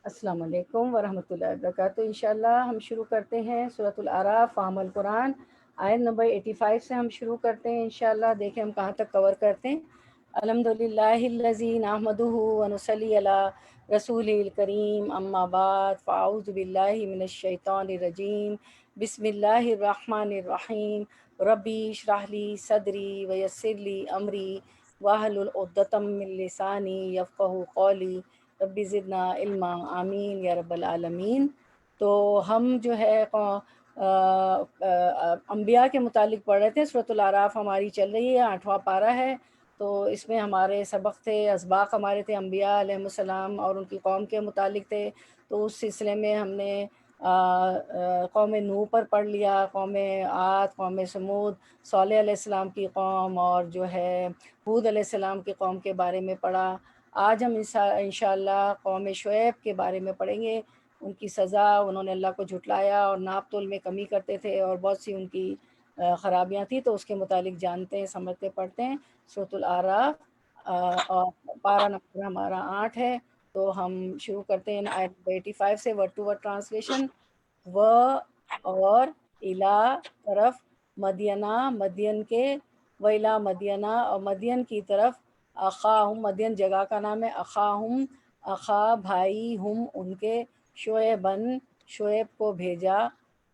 السلام علیکم ورحمۃ اللہ وبرکاتہ۔ انشاءاللہ ہم شروع کرتے ہیں سورۃ الاعراف فہم القرآن، آیت نمبر 85 سے ہم شروع کرتے ہیں انشاءاللہ۔ دیکھیں ہم کہاں تک کور کرتے ہیں۔ الحمدللہ الذی نحمدہ ونصلی علی رسولہ الکریم، اما بعد فاعوذ باللہ من الشیطان الرجیم، بسم اللہ الرحمن الرحیم۔ ربی اشرح لی صدری ویسر لی امری واحلل عقدۃ من لسانی یفقہوا قولی رب زدنا علما، آمین یا رب العالمین۔ تو ہم جو ہے انبیاء کے متعلق پڑھ رہے تھے۔ سورۃ الاعراف ہماری چل رہی ہے، 8واں پارہ ہے۔ تو اس میں ہمارے سبق تھے، اسباق ہمارے تھے انبیاء علیہ السلام اور ان کی قوم کے متعلق تھے۔ تو اس سلسلے میں ہم نے قوم نوح پر پڑھ لیا، قوم عاد، قوم سمود، صالح علیہ السلام کی قوم، اور جو ہے ہود علیہ السلام کی قوم کے بارے میں پڑھا۔ آج ہم انشاءاللہ قوم شعیب کے بارے میں پڑھیں گے، ان کی سزا، انہوں نے اللہ کو جھٹلایا اور ناپ تول میں کمی کرتے تھے اور بہت سی ان کی خرابیاں تھیں۔ تو اس کے متعلق جانتے ہیں، سمجھتے پڑھتے ہیں۔ سورۃ الاعراف اور پارہ نمبر ہمارا 8 ہے۔ تو ہم شروع کرتے ہیں آیت 85 سے، ورڈ ٹو ورڈ ٹرانسلیشن۔ و اور الا طرف، مدینہ مدین کے، و الا مدینہ اور مدین کی طرف، اخاہم مدین جگہ کا نام ہے، اخاہم اخا بھائی، ہم ان کے، شعیبن شعیب کو بھیجا،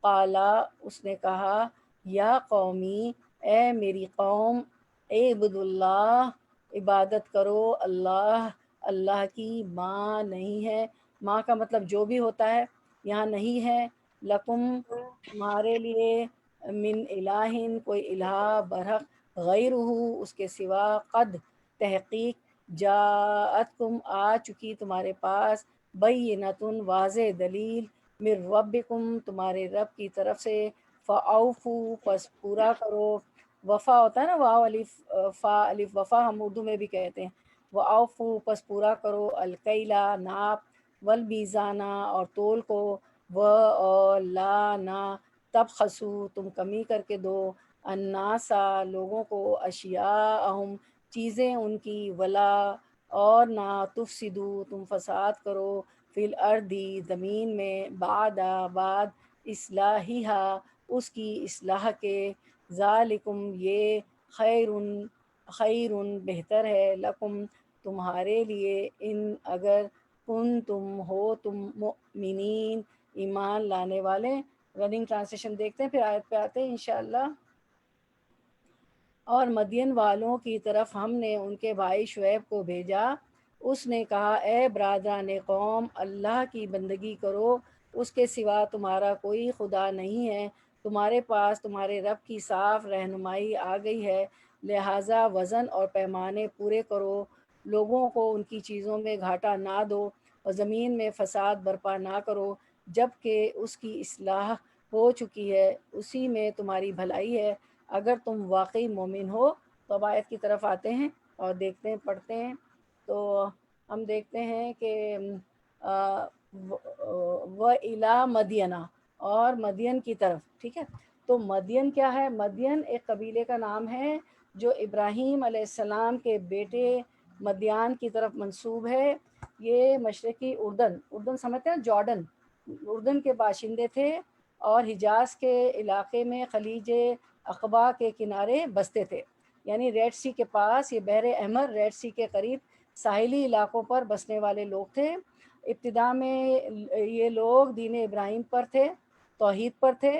قالا اس نے کہا، یا قومی اے میری قوم، اعبدوا اللہ عبادت کرو اللہ، اللہ کی، ماں نہیں ہے، ماں کا مطلب جو بھی ہوتا ہے یہاں نہیں ہے، لکم تمہارے لیے، من الہن کوئی الہ برحق، غیرہ اس کے سوا، قد تحقیق، جاءتکم آ چکی تمہارے پاس، بینۃ واضح دلیل، من ربکم تمہارے رب کی طرف سے، فاوفوا پس پورا کرو، وفا ہوتا ہے نا، واو الف فا الف وفا ہم اردو میں بھی کہتے ہیں، واوفوا پس پورا کرو، الکیلا ناپ، والمیزانہ اور تول کو، اور لا نہ، تبخسوا تم کمی کر کے دو، الناسا لوگوں کو، اشیاءہم چیزیں ان کی، ولا اور نہ، تفسدوا تم فساد کرو، فی الارضی زمین میں، بعد اصلاحیہا اس کی اصلاح کے، ذالکم یہ، خیر بہتر ہے، لکم تمہارے لیے، ان اگر تم ہو تم مؤمنین ایمان لانے والے۔ رننگ ٹرانسلیشن دیکھتے ہیں، پھر آیت پہ آتے ہیں انشاءاللہ۔ اور مدین والوں کی طرف ہم نے ان کے بھائی شعیب کو بھیجا، اس نے کہا، اے برادران قوم، اللہ کی بندگی کرو، اس کے سوا تمہارا کوئی خدا نہیں ہے، تمہارے پاس تمہارے رب کی صاف رہنمائی آ گئی ہے، لہٰذا وزن اور پیمانے پورے کرو، لوگوں کو ان کی چیزوں میں گھاٹا نہ دو، اور زمین میں فساد برپا نہ کرو، جب کہ اس کی اصلاح ہو چکی ہے، اسی میں تمہاری بھلائی ہے، اگر تم واقعی مومن ہو۔ تو اب آیت کی طرف آتے ہیں اور دیکھتے ہیں، پڑھتے ہیں۔ تو ہم دیکھتے ہیں کہ و الا مدینہ اور مدین کی طرف، ٹھیک ہے۔ تو مدین کیا ہے؟ مدین ایک قبیلے کا نام ہے جو ابراہیم علیہ السلام کے بیٹے مدیان کی طرف منسوب ہے۔ یہ مشرقی اردن سمجھتے ہیں، جارڈن، اردن کے باشندے تھے، اور حجاز کے علاقے میں خلیج عقبہ کے کنارے بستے تھے، یعنی ریڈ سی کے پاس، یہ بحر احمر ریڈ سی کے قریب ساحلی علاقوں پر بسنے والے لوگ تھے۔ ابتدا میں یہ لوگ دین ابراہیم پر تھے، توحید پر تھے،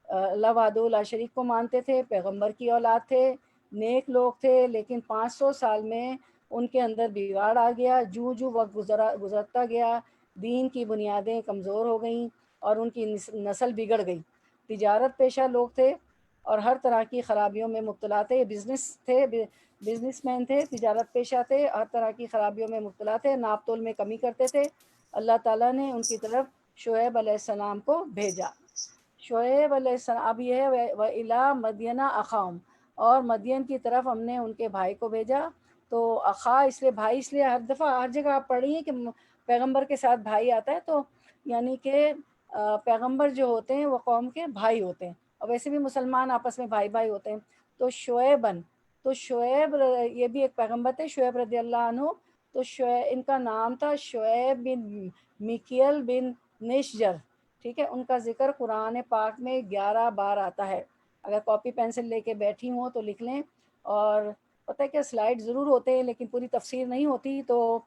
اللہ وحدہ لا شریک کو مانتے تھے، پیغمبر کی اولاد تھے، نیک لوگ تھے، لیکن 500 سال میں ان کے اندر بگاڑ آ گیا، جو وقت گزرتا گیا، دین کی بنیادیں کمزور ہو گئیں اور ان کی نسل بگڑ گئی، تجارت پیشہ لوگ تھے اور ہر طرح کی خرابیوں میں مبتلا تھے. بزنس مین تھے، تجارت پیشہ تھے، ہر طرح کی خرابیوں میں مبتلا تھے، ناپ تول میں کمی کرتے تھے. اللہ تعالیٰ نے ان کی طرف شعیب علیہ السلام کو بھیجا. شعیب علیہ السلام، اب یہ ہے وَإِلَىٰ مَدْيَنَ أَخَاهُمْ، اور مدین کی طرف ہم نے ان کے بھائی کو بھیجا. تو اخا اس لیے بھائی، اس لیے ہر دفعہ ہر جگہ آپ پڑھ رہی ہیں کہ پیغمبر کے ساتھ بھائی آتا ہے، تو یعنی کہ پیغمبر جو ہوتے ہیں وہ قوم کے بھائی ہوتے ہیں، اور ویسے بھی مسلمان آپس میں بھائی بھائی ہوتے ہیں. تو شعیبن، تو شعیب یہ بھی ایک پیغمبر تھے، شعیب رضی اللہ عنہ. تو شعیب ان کا نام تھا شعیب بن میکیل بن نشجر. ٹھیک ہے، ان کا ذکر قرآن پاک میں 11 بار آتا ہے. اگر کاپی پینسل لے کے بیٹھی ہوں تو لکھ لیں. اور پتہ ہے کہ سلائڈ ضرور ہوتے ہیں لیکن پوری تفسیر نہیں ہوتی. تو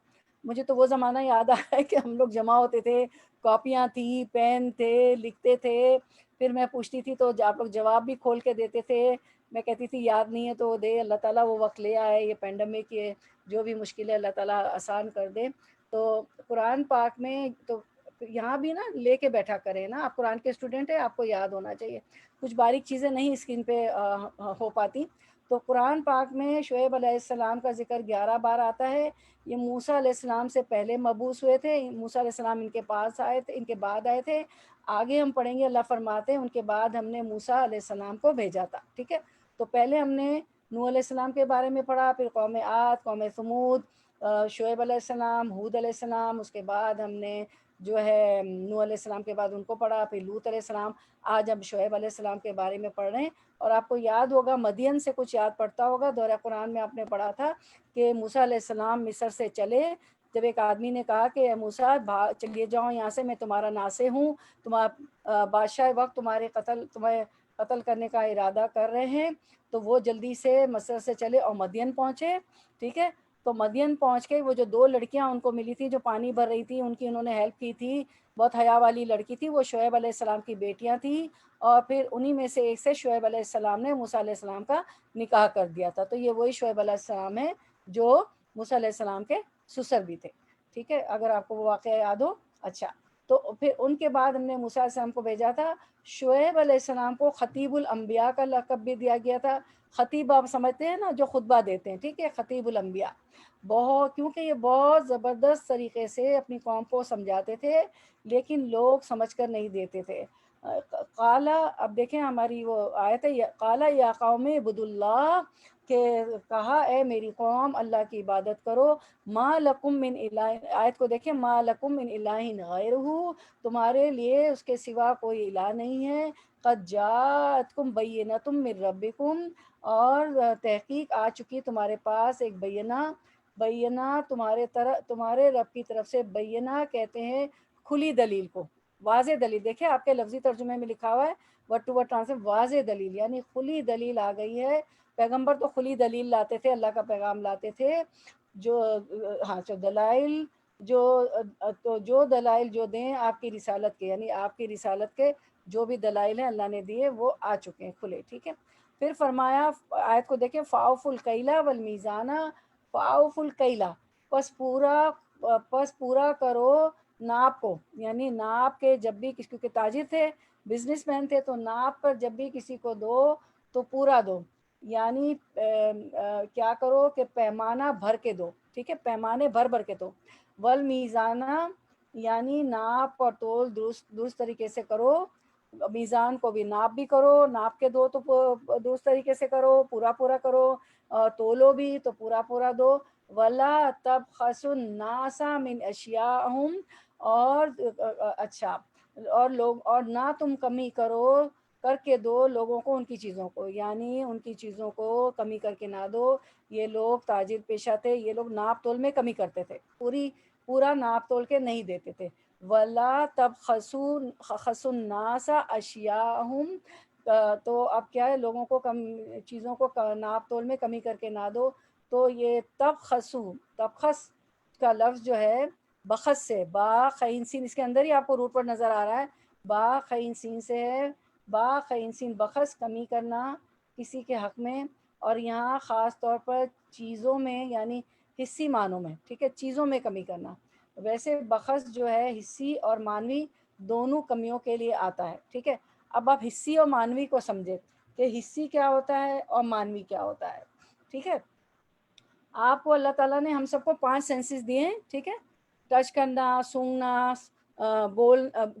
مجھے تو وہ زمانہ یاد آ رہا ہے کہ ہم لوگ جمع ہوتے تھے، کاپیاں تھیں، پین تھے، لکھتے تھے. پھر میں پوچھتی تھی تو آپ لوگ جواب بھی کھول کے دیتے تھے. میں کہتی تھی یاد نہیں ہے تو دے، اللہ تعالیٰ وہ وقت لے آئے، یہ پینڈمک، یہ جو بھی مشکل ہے اللہ تعالیٰ آسان کر دے. تو قرآن پاک میں تو یہاں بھی نا لے کے بیٹھا کریں نا، آپ قرآن کے اسٹوڈنٹ ہیں، آپ کو یاد ہونا چاہیے. کچھ باریک چیزیں نہیں اسکرین پہ ہو پاتی. تو قرآن پاک میں شعیب علیہ السلام کا ذکر 11 بار آتا ہے. یہ موسیٰ علیہ السلام سے پہلے مبعوث ہوئے تھے. موسیٰ علیہ السلام ان کے پاس آئے تھے، ان کے بعد آئے تھے. آگے ہم پڑھیں گے، اللہ فرماتے ہیں ان کے بعد ہم نے موسیٰ علیہ السلام کو بھیجا تھا. ٹھیک ہے، تو پہلے ہم نے نوح علیہ السلام کے بارے میں پڑھا، پھر قوم عاد، قوم ثمود، شعیب علیہ السلام، ہود علیہ السلام. اس کے بعد ہم نے جو ہے نوح علیہ السلام کے بعد ان کو پڑھا، پھر لوط علیہ السلام. آج ہم شعیب علیہ السلام کے بارے میں پڑھ رہے ہیں. اور آپ کو یاد ہوگا، مدین سے کچھ یاد پڑتا ہوگا، دورہ قرآن میں آپ نے پڑھا تھا کہ موسیٰ علیہ السلام مصر سے چلے. جب ایک آدمی نے کہا کہ موسیٰ چلیے جاؤ یہاں سے، میں تمہارا ناصح ہوں، تمہارا بادشاہ وقت تمہیں قتل کرنے کا ارادہ کر رہے ہیں. تو وہ جلدی سے مصر سے چلے اور مدین پہنچے. ٹھیک ہے، تو مدین پہنچ کے وہ جو 2 لڑکیاں ان کو ملی تھی جو پانی بھر رہی تھی، ان کی انہوں نے ہیلپ کی تھی. بہت حیا والی لڑکی تھی، وہ شعیب علیہ السلام کی بیٹیاں تھیں. اور پھر انہی میں سے ایک سے شعیب علیہ السلام نے موسیٰ علیہ السلام کا نکاح کر دیا تھا. تو یہ وہی شعیب علیہ السلام ہے جو موسیٰ علیہ السلام کے سسر بھی تھے. ٹھیک ہے، اگر آپ کو وہ واقعہ یاد ہو. اچھا، تو پھر ان کے بعد ہم نے موسیٰ علیہ السلام کو بھیجا تھا. شعیب علیہ السلام کو خطیب الانبیاء کا لقب بھی دیا گیا تھا. خطیب آپ سمجھتے ہیں نا، جو خطبہ دیتے ہیں. ٹھیک ہے، خطیب الانبیاء، بہت، کیونکہ یہ بہت زبردست طریقے سے اپنی قوم کو سمجھاتے تھے لیکن لوگ سمجھ کر نہیں دیتے تھے. قالا، اب دیکھیں ہماری وہ آیت ہے، قالا یا قوم اعبدوا اللہ، کہ کہا اے میری قوم اللہ کی عبادت کرو. ما لکم من الہ، آیت کو دیکھیں، ما لکم من الہ غیرہ، تمہارے لیے اس کے سوا کوئی الہ نہیں ہے. قد جاءتکم بینۃ من ربکم، اور تحقیق آ چکی تمہارے پاس ایک بینہ تمہارے رب کی طرف سے. بینہ کہتے ہیں کھلی دلیل کو، واضح دلیل. دیکھیں آپ کے لفظی ترجمے میں لکھا ہوا ہے ورڈ ٹو ورڈ ٹرانسلیٹ، واضح دلیل یعنی کھلی دلیل آ گئی ہے. پیغمبر تو کھلی دلیل لاتے تھے، اللہ کا پیغام لاتے تھے. جو ہاں، جو دلائل جو دیں آپ کی رسالت کے، یعنی آپ کی رسالت کے جو بھی دلائل ہیں اللہ نے دیے وہ آ چکے ہیں کھلے. ٹھیک ہے، پھر فرمایا، آیت کو دیکھیں، فاوفوا الکیل والمیزان، فاوفوا الکیل، پس پورا کرو ناپ کو، یعنی ناپ کے جب بھی کسی، کیونکہ تاجر تھے، بزنس مین تھے، تو ناپ پر جب بھی کسی کو دو تو پورا دو. یعنی کیا کرو کہ پیمانہ بھر کے دو. ٹھیک ہے، پیمانے بھر کے دو. والمیزانہ، یعنی ناپ اور تول درست طریقے سے کرو. میزان کو بھی ناپ بھی کرو، ناپ کے دو تو درست طریقے سے کرو، پورا کرو. تولو بھی تو پورا دو. ولا تبخسوا الناس من اشیاءہم، اور اچھا، اور نہ تم کمی کر کے دو لوگوں کو ان کی چیزوں کو، یعنی ان کی چیزوں کو کمی کر کے نہ دو. یہ لوگ تاجر پیشہ تھے، یہ لوگ ناپ تول میں کمی کرتے تھے، پورا ناپ تول کے نہیں دیتے تھے. ولا تبخسوا الناس اشیاءہم، تو اب کیا ہے، لوگوں کو چیزوں کو ناپ تول میں کمی کر کے نہ دو. تو یہ تبخس کا لفظ جو ہے بخس سے، با خین سین، اس کے اندر ہی آپ کو روٹ پر نظر آ رہا ہے، با خین سین سے ہے. با خین سین، بخس، کمی کرنا کسی کے حق میں. اور یہاں خاص طور پر چیزوں میں، یعنی حصی معنوں میں. ٹھیک ہے، چیزوں میں کمی کرنا. ویسے بخس جو ہے حصی اور معنوی دونوں کمیوں کے لیے آتا ہے. ٹھیک ہے، اب آپ حصی اور مانوی کو سمجھے کہ حصی کیا ہوتا ہے اور مانوی کیا ہوتا ہے. ٹھیک ہے، آپ کو اللہ تعالیٰ نے ہم سب کو 5 سینسز دیے ہیں. ٹھیک ہے، ٹچ کرنا، سونگنا،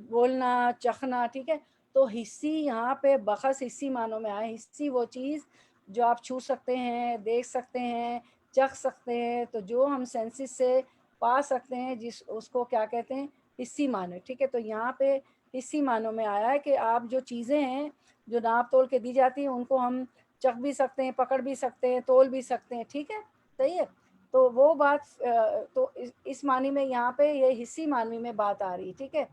بولنا، چکھنا. ٹھیک ہے، تو حصی یہاں پہ بخص حصی معنوں میں آئے. حصی وہ چیز جو آپ چھو سکتے ہیں، دیکھ سکتے ہیں، چکھ سکتے ہیں. تو جو ہم سینسز سے پا سکتے ہیں اس کو کیا کہتے ہیں؟ حصی معنی. ٹھیک ہے، تو یہاں پہ حصی معنوں میں آیا ہے کہ آپ جو چیزیں ہیں جو ناپ تول کے دی جاتی ہیں ان کو ہم چکھ بھی سکتے ہیں، پکڑ بھی سکتے ہیں، تول بھی سکتے ہیں. ٹھیک ہے، صحیح ہے. تو وہ بات تو اس معنی میں یہاں پہ یہ حصی معنوی میں بات آ رہی. ٹھیک ہے،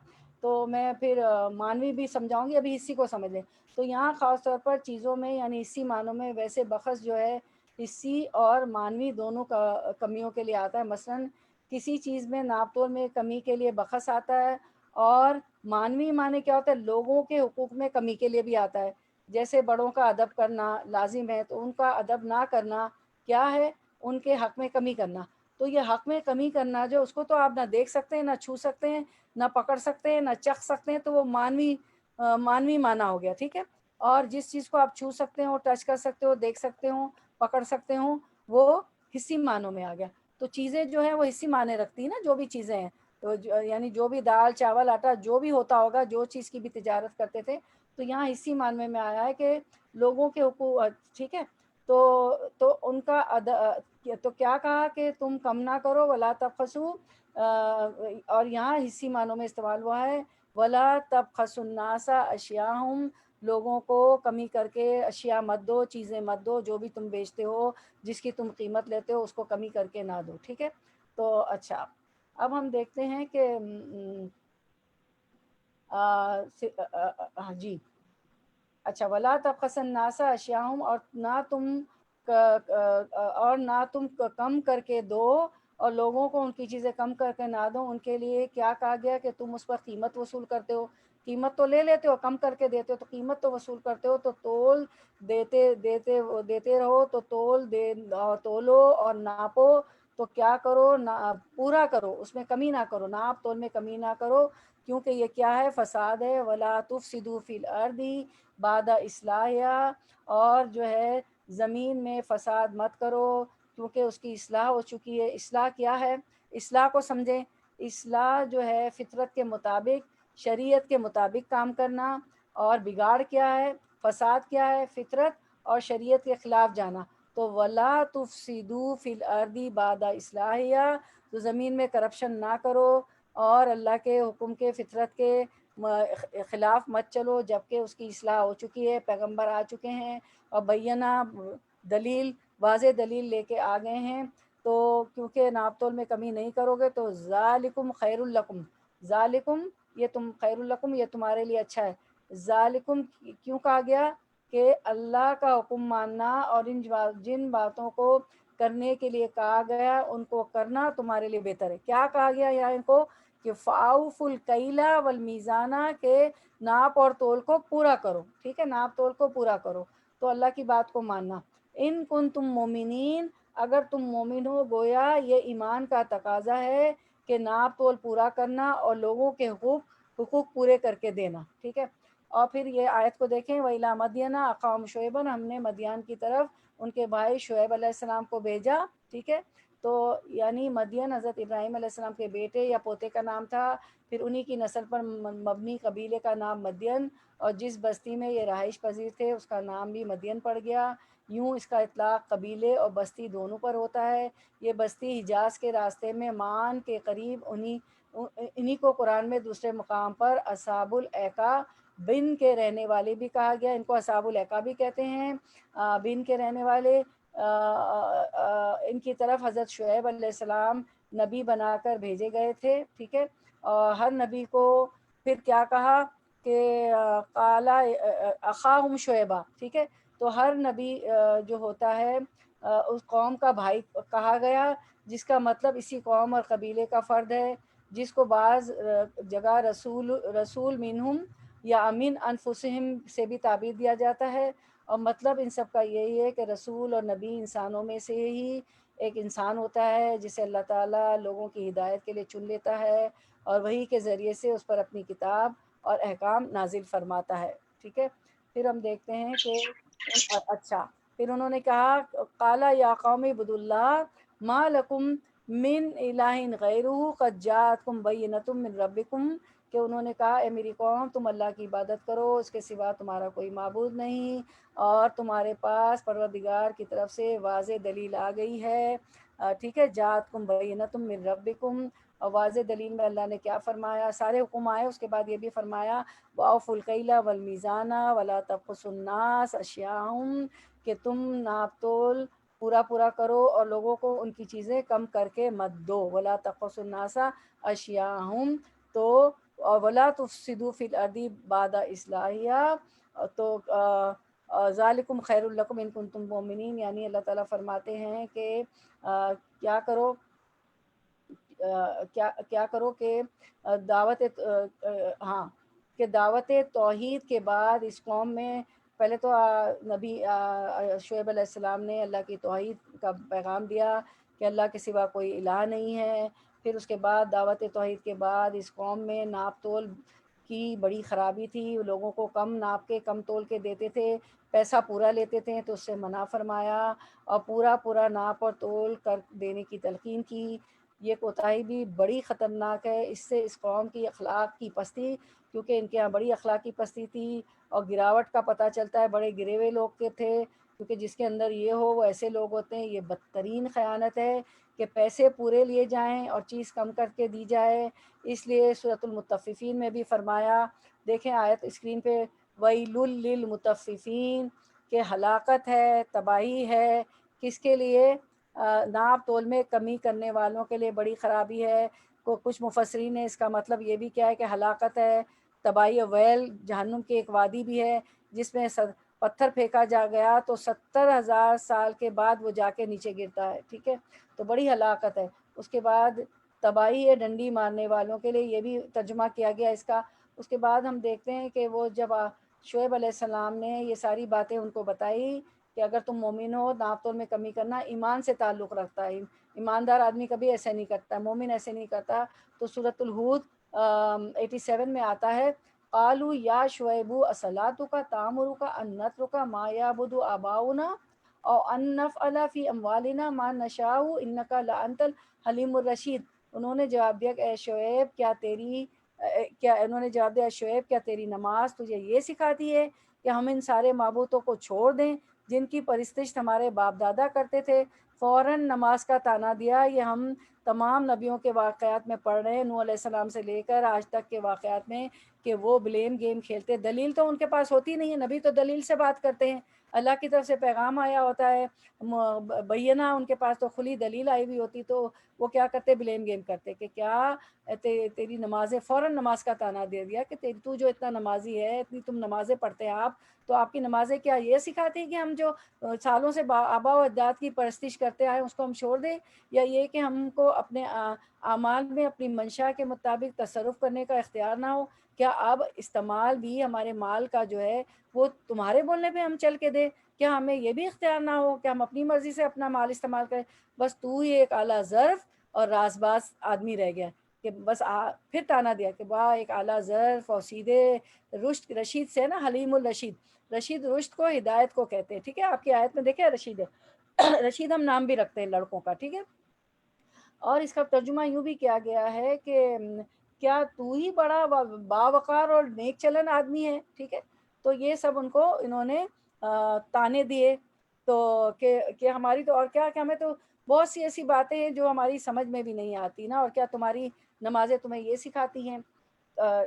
تو میں پھر مانوی بھی سمجھاؤں گی، ابھی حصی کو سمجھ لیں. تو یہاں خاص طور پر چیزوں میں یعنی حصی معنوں میں ویسے بخص جو ہے حصی اور مانوی دونوں کا کمیوں کے لیے آتا ہے. مثلاً کسی چیز میں ناپ تول میں کمی کے لیے بخص آتا ہے، اور مانوی معنی کیا ہوتا ہے؟ لوگوں کے حقوق میں کمی کے لیے بھی آتا ہے. جیسے بڑوں کا ادب کرنا لازم ہے، تو ان کا ادب نہ کرنا کیا ہے؟ ان کے حق میں کمی کرنا. تو یہ حق میں کمی کرنا جو اس کو تو آپ نہ دیکھ سکتے ہیں، نہ چھو سکتے ہیں، نہ پکڑ سکتے ہیں، نہ چکھ سکتے ہیں. تو وہ مانوی معنی ہو گیا. ٹھیک ہے، اور جس چیز کو آپ چھو سکتے ہو، ٹچ کر سکتے ہو، دیکھ سکتے ہو، پکڑ سکتے ہو، وہ حصی معنوں میں آ گیا. تو چیزیں جو ہیں وہ حصی معنی رکھتی ہیں نا، جو بھی چیزیں ہیں. تو یعنی جو بھی دال چاول آٹا جو بھی ہوتا ہوگا، جو چیز کی بھی تجارت کرتے تھے، تو یہاں حصی معنی میں آیا ہے کہ لوگوں کے حقوق. ٹھیک ہے، تو ان کا تو کیا کہا کہ تم کم نہ کرو، ولا تبخسوا. اور یہاں حصی معنوں میں استعمال ہوا ہے ولا تبخسوا الناس اشیاءہم. لوگوں کو کمی کر کے اشیاء مت دو، چیزیں مت دو، جو بھی تم بیچتے ہو، جس کی تم قیمت لیتے ہو، اس کو کمی کر کے نہ دو. ٹھیک ہے، تو اچھا اب ہم دیکھتے ہیں کہ جی اچھا، ولا تبخسوا الناس اشیاءہم، اور نہ تم کم کر کے دو، اور لوگوں کو ان کی چیزیں کم کر کے نہ دو. ان کے لیے کیا کہا گیا کہ تم اس پر قیمت وصول کرتے ہو. قیمت تو لے لیتے ہو، کم کر کے دیتے ہو، تو قیمت تو وصول کرتے ہو. تو تول دیتے رہو. تو تولو اور ناپو. تو کیا کرو؟ پورا کرو، اس میں کمی نہ کرو، ناپ تول میں کمی نہ کرو، کیونکہ یہ کیا ہے؟ فساد ہے. ولا تفسدوا فی الارض بعد اصلاحها. اور جو ہے زمین میں فساد مت کرو، کیونکہ اس کی اصلاح ہو چکی ہے. اصلاح کیا ہے؟ اصلاح کو سمجھیں. اصلاح جو ہے فطرت کے مطابق، شریعت کے مطابق کام کرنا. اور بگاڑ کیا ہے؟ فساد کیا ہے؟ فطرت اور شریعت کے خلاف جانا. تو ولا تفسدوا فی الارض بعد اصلاحها. تو زمین میں کرپشن نہ کرو، اور اللہ کے حکم کے، فطرت کے خلاف مت چلو جبکہ اس کی اصلاح ہو چکی ہے، پیغمبر آ چکے ہیں اور بینہ دلیل، واضح دلیل لے کے آ گئے ہیں. تو کیونکہ ناپ تول میں کمی نہیں کرو گے تو ذالکم خیر الکم. ذالکم یہ تم خیر الکم، یہ تمہارے لیے اچھا ہے. ذالکم کیوں کہا گیا؟ کہ اللہ کا حکم ماننا اور جن باتوں کو کرنے کے لیے کہا گیا ان کو کرنا تمہارے لیے بہتر ہے. کیا کہا گیا یا ان کو؟ کہ فاؤفوا الکیل والمیزان، کے ناپ اور تول کو پورا کرو. ٹھیک ہے، ناپ تول کو پورا کرو. تو اللہ کی بات کو ماننا. ان کنتم مومنین، اگر تم مومن ہو. گویا یہ ایمان کا تقاضا ہے کہ ناپ تول پورا کرنا اور لوگوں کے حقوق پورے کر کے دینا. ٹھیک ہے، اور پھر یہ آیت کو دیکھیں. وَإِلَىٰ مَدْيَنَ أَخَاهُمْ شُعَيْبًا، ہم نے مدین کی طرف ان کے بھائی شعیب علیہ السلام کو بھیجا. ٹھیک ہے، تو یعنی مدین حضرت ابراہیم علیہ السلام کے بیٹے یا پوتے کا نام تھا. پھر انہی کی نسل پر مبنی قبیلے کا نام مدین، اور جس بستی میں یہ رہائش پذیر تھے اس کا نام بھی مدین پڑ گیا. یوں اس کا اطلاق قبیلے اور بستی دونوں پر ہوتا ہے. یہ بستی حجاز کے راستے میں مان کے قریب، انہی کو قرآن میں دوسرے مقام پر اصحاب الایکا بن کے رہنے والے بھی کہا گیا. ان کو اصحاب الایکا بھی کہتے ہیں، بن کے رہنے والے. ان کی طرف حضرت شعیب علیہ السلام نبی بنا کر بھیجے گئے تھے. ٹھیک ہے، اور ہر نبی کو پھر کیا کہا کہ قال اخاہم شعیبہ. ٹھیک ہے، تو ہر نبی جو ہوتا ہے اس قوم کا بھائی کہا گیا، جس کا مطلب اسی قوم اور قبیلے کا فرد ہے. جس کو بعض جگہ رسول منہم یا امین انفسہم سے بھی تعبیر دیا جاتا ہے. اور مطلب ان سب کا یہی ہے کہ رسول اور نبی انسانوں میں سے ہی ایک انسان ہوتا ہے جسے اللہ تعالیٰ لوگوں کی ہدایت کے لیے چن لیتا ہے، اور وہی کے ذریعے سے اس پر اپنی کتاب اور احکام نازل فرماتا ہے. ٹھیک ہے. پھر ہم دیکھتے ہیں کہ اچھا پھر انہوں نے کہا قالا یا قوم اعبدوا اللہ ما لکم من الہ غیرہ قد جاءتکم بینۃ من ربکم، کہ انہوں نے کہا اے میری قوم تم اللہ کی عبادت کرو، اس کے سوا تمہارا کوئی معبود نہیں، اور تمہارے پاس پروردگار کی طرف سے واضح دلیل آ گئی ہے. ٹھیک ہے. جاءتکم بینۃ من ربکم، اور واضح دلیل میں اللہ نے کیا فرمایا، سارے حکم آئے، اس کے بعد یہ بھی فرمایا وَأَوْفُوا الْكَيْلَ وَالْمِيزَانَ وَلَا تَبْخَسُوا النَّاسَ أَشْيَاءَهُمْ، کہ تم ناپ تول پورا کرو اور لوگوں کو ان کی چیزیں کم کر کے مت دو. وَلَا تَبْخَسُوا النَّاسَ أَشْيَاءَهُمْ، تو وَلَا تُفْسِدُوا فِي الْأَرْضِ بَعْدَ إِصْلَاحِهَا، تو ذالکم خیر لکم ان کنتم مؤمنین، یعنی اللہ تعالیٰ فرماتے ہیں کہ کیا کرو کیا کرو کہ دعوت ہاں کہ دعوت توحید کے بعد اس قوم میں پہلے تو نبی شعیب علیہ السلام نے اللہ کی توحید کا پیغام دیا کہ اللہ کے سوا کوئی الہ نہیں ہے. پھر اس کے بعد دعوت توحید کے بعد اس قوم میں ناپ تول کی بڑی خرابی تھی، لوگوں کو کم ناپ کے کم تول کے دیتے تھے، پیسہ پورا لیتے تھے، تو اس سے منع فرمایا اور پورا ناپ اور تول کر دینے کی تلقین کی. یہ کوتاہی بھی بڑی خطرناک ہے، اس سے اس قوم کی اخلاق کی پستی، کیونکہ ان کے یہاں بڑی اخلاقی پستی تھی اور گراوٹ کا پتہ چلتا ہے، بڑے گرے ہوئے لوگ کے تھے، کیونکہ جس کے اندر یہ ہو وہ ایسے لوگ ہوتے ہیں. یہ بدترین خیانت ہے کہ پیسے پورے لیے جائیں اور چیز کم کر کے دی جائے. اس لیے سورۃ المطففین میں بھی فرمایا، دیکھیں آیت اسکرین پہ، وَيْلٌ لِّلْمُطَفِّفِينَ، کہ ہلاکت ہے، تباہی ہے کس کے لیے؟ ناپ تول میں کمی کرنے والوں کے لیے بڑی خرابی ہے. کچھ مفسرین نے اس کا مطلب یہ بھی کیا ہے کہ ہلاکت ہے، تباہی. ویل جہنم کی ایک وادی بھی ہے جس میں پتھر پھینکا جا گیا تو 70,000 سال کے بعد وہ جا کے نیچے گرتا ہے. ٹھیک ہے. تو بڑی ہلاکت ہے. اس کے بعد تباہی ہے ڈنڈی مارنے والوں کے لیے، یہ بھی ترجمہ کیا گیا اس کا. اس کے بعد ہم دیکھتے ہیں کہ وہ جب شعیب علیہ السلام نے یہ ساری باتیں ان کو بتائی کہ اگر تم مومن ہو ناپ تول میں کمی کرنا ایمان سے تعلق رکھتا ہے، ایماندار آدمی کبھی ایسے نہیں کرتا، مومن ایسے نہیں کرتا. تو سورۃ الہود 87 میں آتا ہے قالوا یا شعیب اصلاتک تأمرک ان نترک ما یعبد آباؤنا او ان نفعل فی اموالنا ما نشاء انک لانت الحلیم الرشید. انہوں نے جواب دیا کہ اے شعیب کیا تیری نماز تجھے یہ سکھاتی ہے کہ ہم ان سارے معبودوں کو چھوڑ دیں جن کی پرستش ہمارے باپ دادا کرتے تھے؟ فوراً نماز کا تانا دیا. یہ ہم تمام نبیوں کے واقعات میں پڑھ رہے ہیں، نوح علیہ السلام سے لے کر آج تک کے واقعات میں، کہ وہ بلیم گیم کھیلتے. دلیل تو ان کے پاس ہوتی نہیں ہے، نبی تو دلیل سے بات کرتے ہیں، اللہ کی طرف سے پیغام آیا ہوتا ہے بینہ، ان کے پاس تو کھلی دلیل آئی ہوئی ہوتی، تو وہ کیا کرتے؟ بلیم گیم کرتے کہ کیا تیری نمازیں. فوراً نماز کا تانا دے دیا کہ تو جو اتنا نمازی ہے، اتنی تم نمازیں پڑھتے ہیں آپ، تو آپ کی نمازیں کیا یہ سکھاتی ہیں کہ ہم جو سالوں سے آبا و اجداد کی پرستش کرتے آئے اس کو ہم چھوڑ دیں، یا یہ کہ ہم کو اپنے اعمال میں اپنی منشا کے مطابق تصرف کرنے کا اختیار نہ ہو؟ کیا اب استعمال بھی ہمارے مال کا جو ہے وہ تمہارے بولنے پہ ہم چل کے دیں؟ کیا ہمیں یہ بھی اختیار نہ ہو کہ ہم اپنی مرضی سے اپنا مال استعمال کریں؟ بس تو ہی ایک اعلیٰ ظرف اور راز باز آدمی رہ گیا کہ بس پھر تانا دیا کہ واہ ایک اعلیٰ ظرف اور سیدھے رشید سے نا، حلیم الرشید. رشید رشد کو ہدایت کو کہتے ہیں. ٹھیک ہے. آپ کی آیت میں دیکھیں رشید ہے رشید ہم نام بھی رکھتے ہیں لڑکوں کا. ٹھیک ہے. اور اس کا ترجمہ یوں بھی کیا گیا ہے کہ کیا تو ہی بڑا باوقار اور نیک چلن آدمی ہے. ٹھیک ہے. تو یہ سب ان کو انہوں نے تانے دیے، تو کہ ہماری تو اور کیا کہ ہمیں تو بہت سی ایسی باتیں ہیں جو ہماری سمجھ میں بھی نہیں آتی نا، اور کیا تمہاری نمازیں تمہیں یہ سکھاتی ہیں.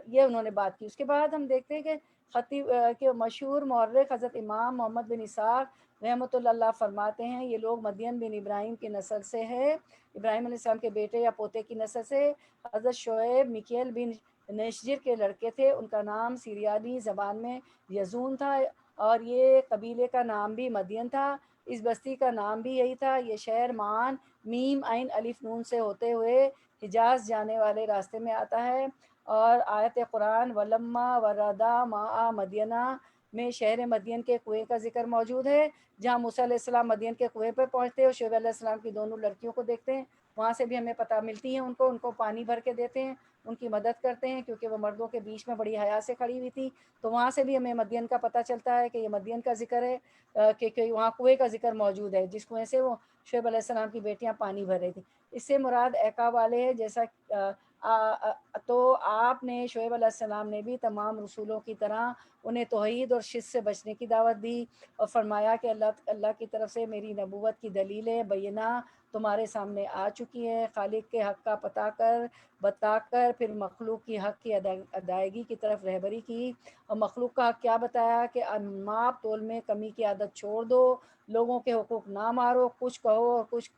یہ انہوں نے بات کی. اس کے بعد ہم دیکھتے ہیں کہ خطیب کہ مشہور مورخ حضرت امام محمد بن اسحاق رحمۃ اللہ فرماتے ہیں یہ لوگ مدین بن ابراہیم کی نسل سے ہے، ابراہیم علیہ السلام کے بیٹے یا پوتے کی نسل سے. حضرت شعیب میکیل بن نشجر کے لڑکے تھے، ان کا نام سیریانی زبان میں یزون تھا، اور یہ قبیلے کا نام بھی مدین تھا، اس بستی کا نام بھی یہی تھا. یہ شہر معان میم عین الف نون سے ہوتے ہوئے حجاز جانے والے راستے میں آتا ہے. اور آیت قرآن ولما وردا ماء مدینہ میں شہر مدین کے کنویں کا ذکر موجود ہے، جہاں موسیٰ علیہ السلام مدین کے کنویں پہ پہنچتے اور شعیب علیہ السلام کی دونوں لڑکیوں کو دیکھتے ہیں. وہاں سے بھی ہمیں پتہ ملتی ہیں، ان کو پانی بھر کے دیتے ہیں، ان کی مدد کرتے ہیں، کیونکہ وہ مردوں کے بیچ میں بڑی حیا سے کھڑی ہوئی تھی. تو وہاں سے بھی ہمیں مدین کا پتہ چلتا ہے کہ یہ مدین کا ذکر ہے، کہ وہاں کنویں کا ذکر موجود ہے، جس کنویں سے وہ شعیب علیہ السلام کی بیٹیاں پانی بھر رہی تھیں. اس سے مراد ایکا والے ہے، جیسا تو آپ نے شعیب علیہ السلام نے بھی تمام رسولوں کی طرح انہیں توحید اور شرک سے بچنے کی دعوت دی، اور فرمایا کہ اللہ کی طرف سے میری نبوت کی دلیلیں بینہ تمہارے سامنے آ چکی ہے. خالق کے حق کا بتا کر پھر مخلوق کی حق کی ادائیگی کی طرف رہبری کی. اور مخلوق کا حق کیا بتایا کہ ماپ تول میں کمی کی عادت چھوڑ دو، لوگوں کے حقوق نہ مارو، کچھ کہو اور کچھ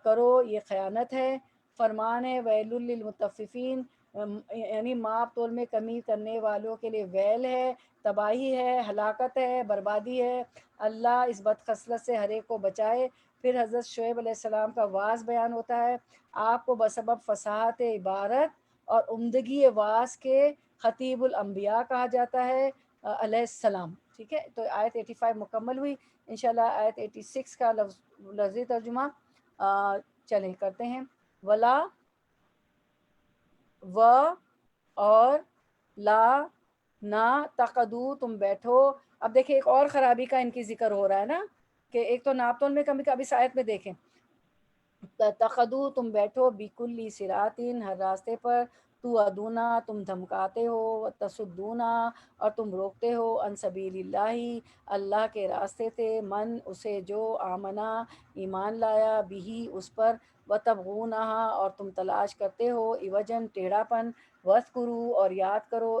کرو یہ خیانت ہے. فرمان ہے ویل للمطففین، یعنی ماپ تول میں کمی کرنے والوں کے لیے ویل ہے، تباہی ہے، ہلاکت ہے، بربادی ہے. اللہ اس بد خصلت سے ہر ایک کو بچائے. پھر حضرت شعیب علیہ السلام کا واعظ بیان ہوتا ہے. آپ کو بسبب فصاحت عبارت اور عمدگی واعظ کے خطیب الانبیاء کہا جاتا ہے علیہ السلام. ٹھیک ہے، تو آیت 85 مکمل ہوئی. انشاءاللہ آیت 86 کا لفظی ترجمہ چلیں کرتے ہیں. ولا و اور لا نہ تقدو تم بیٹھو. اب دیکھیں ایک اور خرابی کا ان کی ذکر ہو رہا ہے نا، کہ ایک تو ناپتون میں کبھی کبھی آیت میں دیکھیں تقدو تم بیٹھو، بکلی صراطین ہر راستے پر، تو ادونا تم دھمکاتے ہو، تصدونا اور تم روکتے ہو، ان سبیل اللہ اللہ کے راستے سے، من اسے جو آمنا ایمان لایا، بھی اس پر، وتبغونہا اور تم تلاش کرتے ہو، عوجن ٹیڑھا پن، وذکروا اور یاد کرو،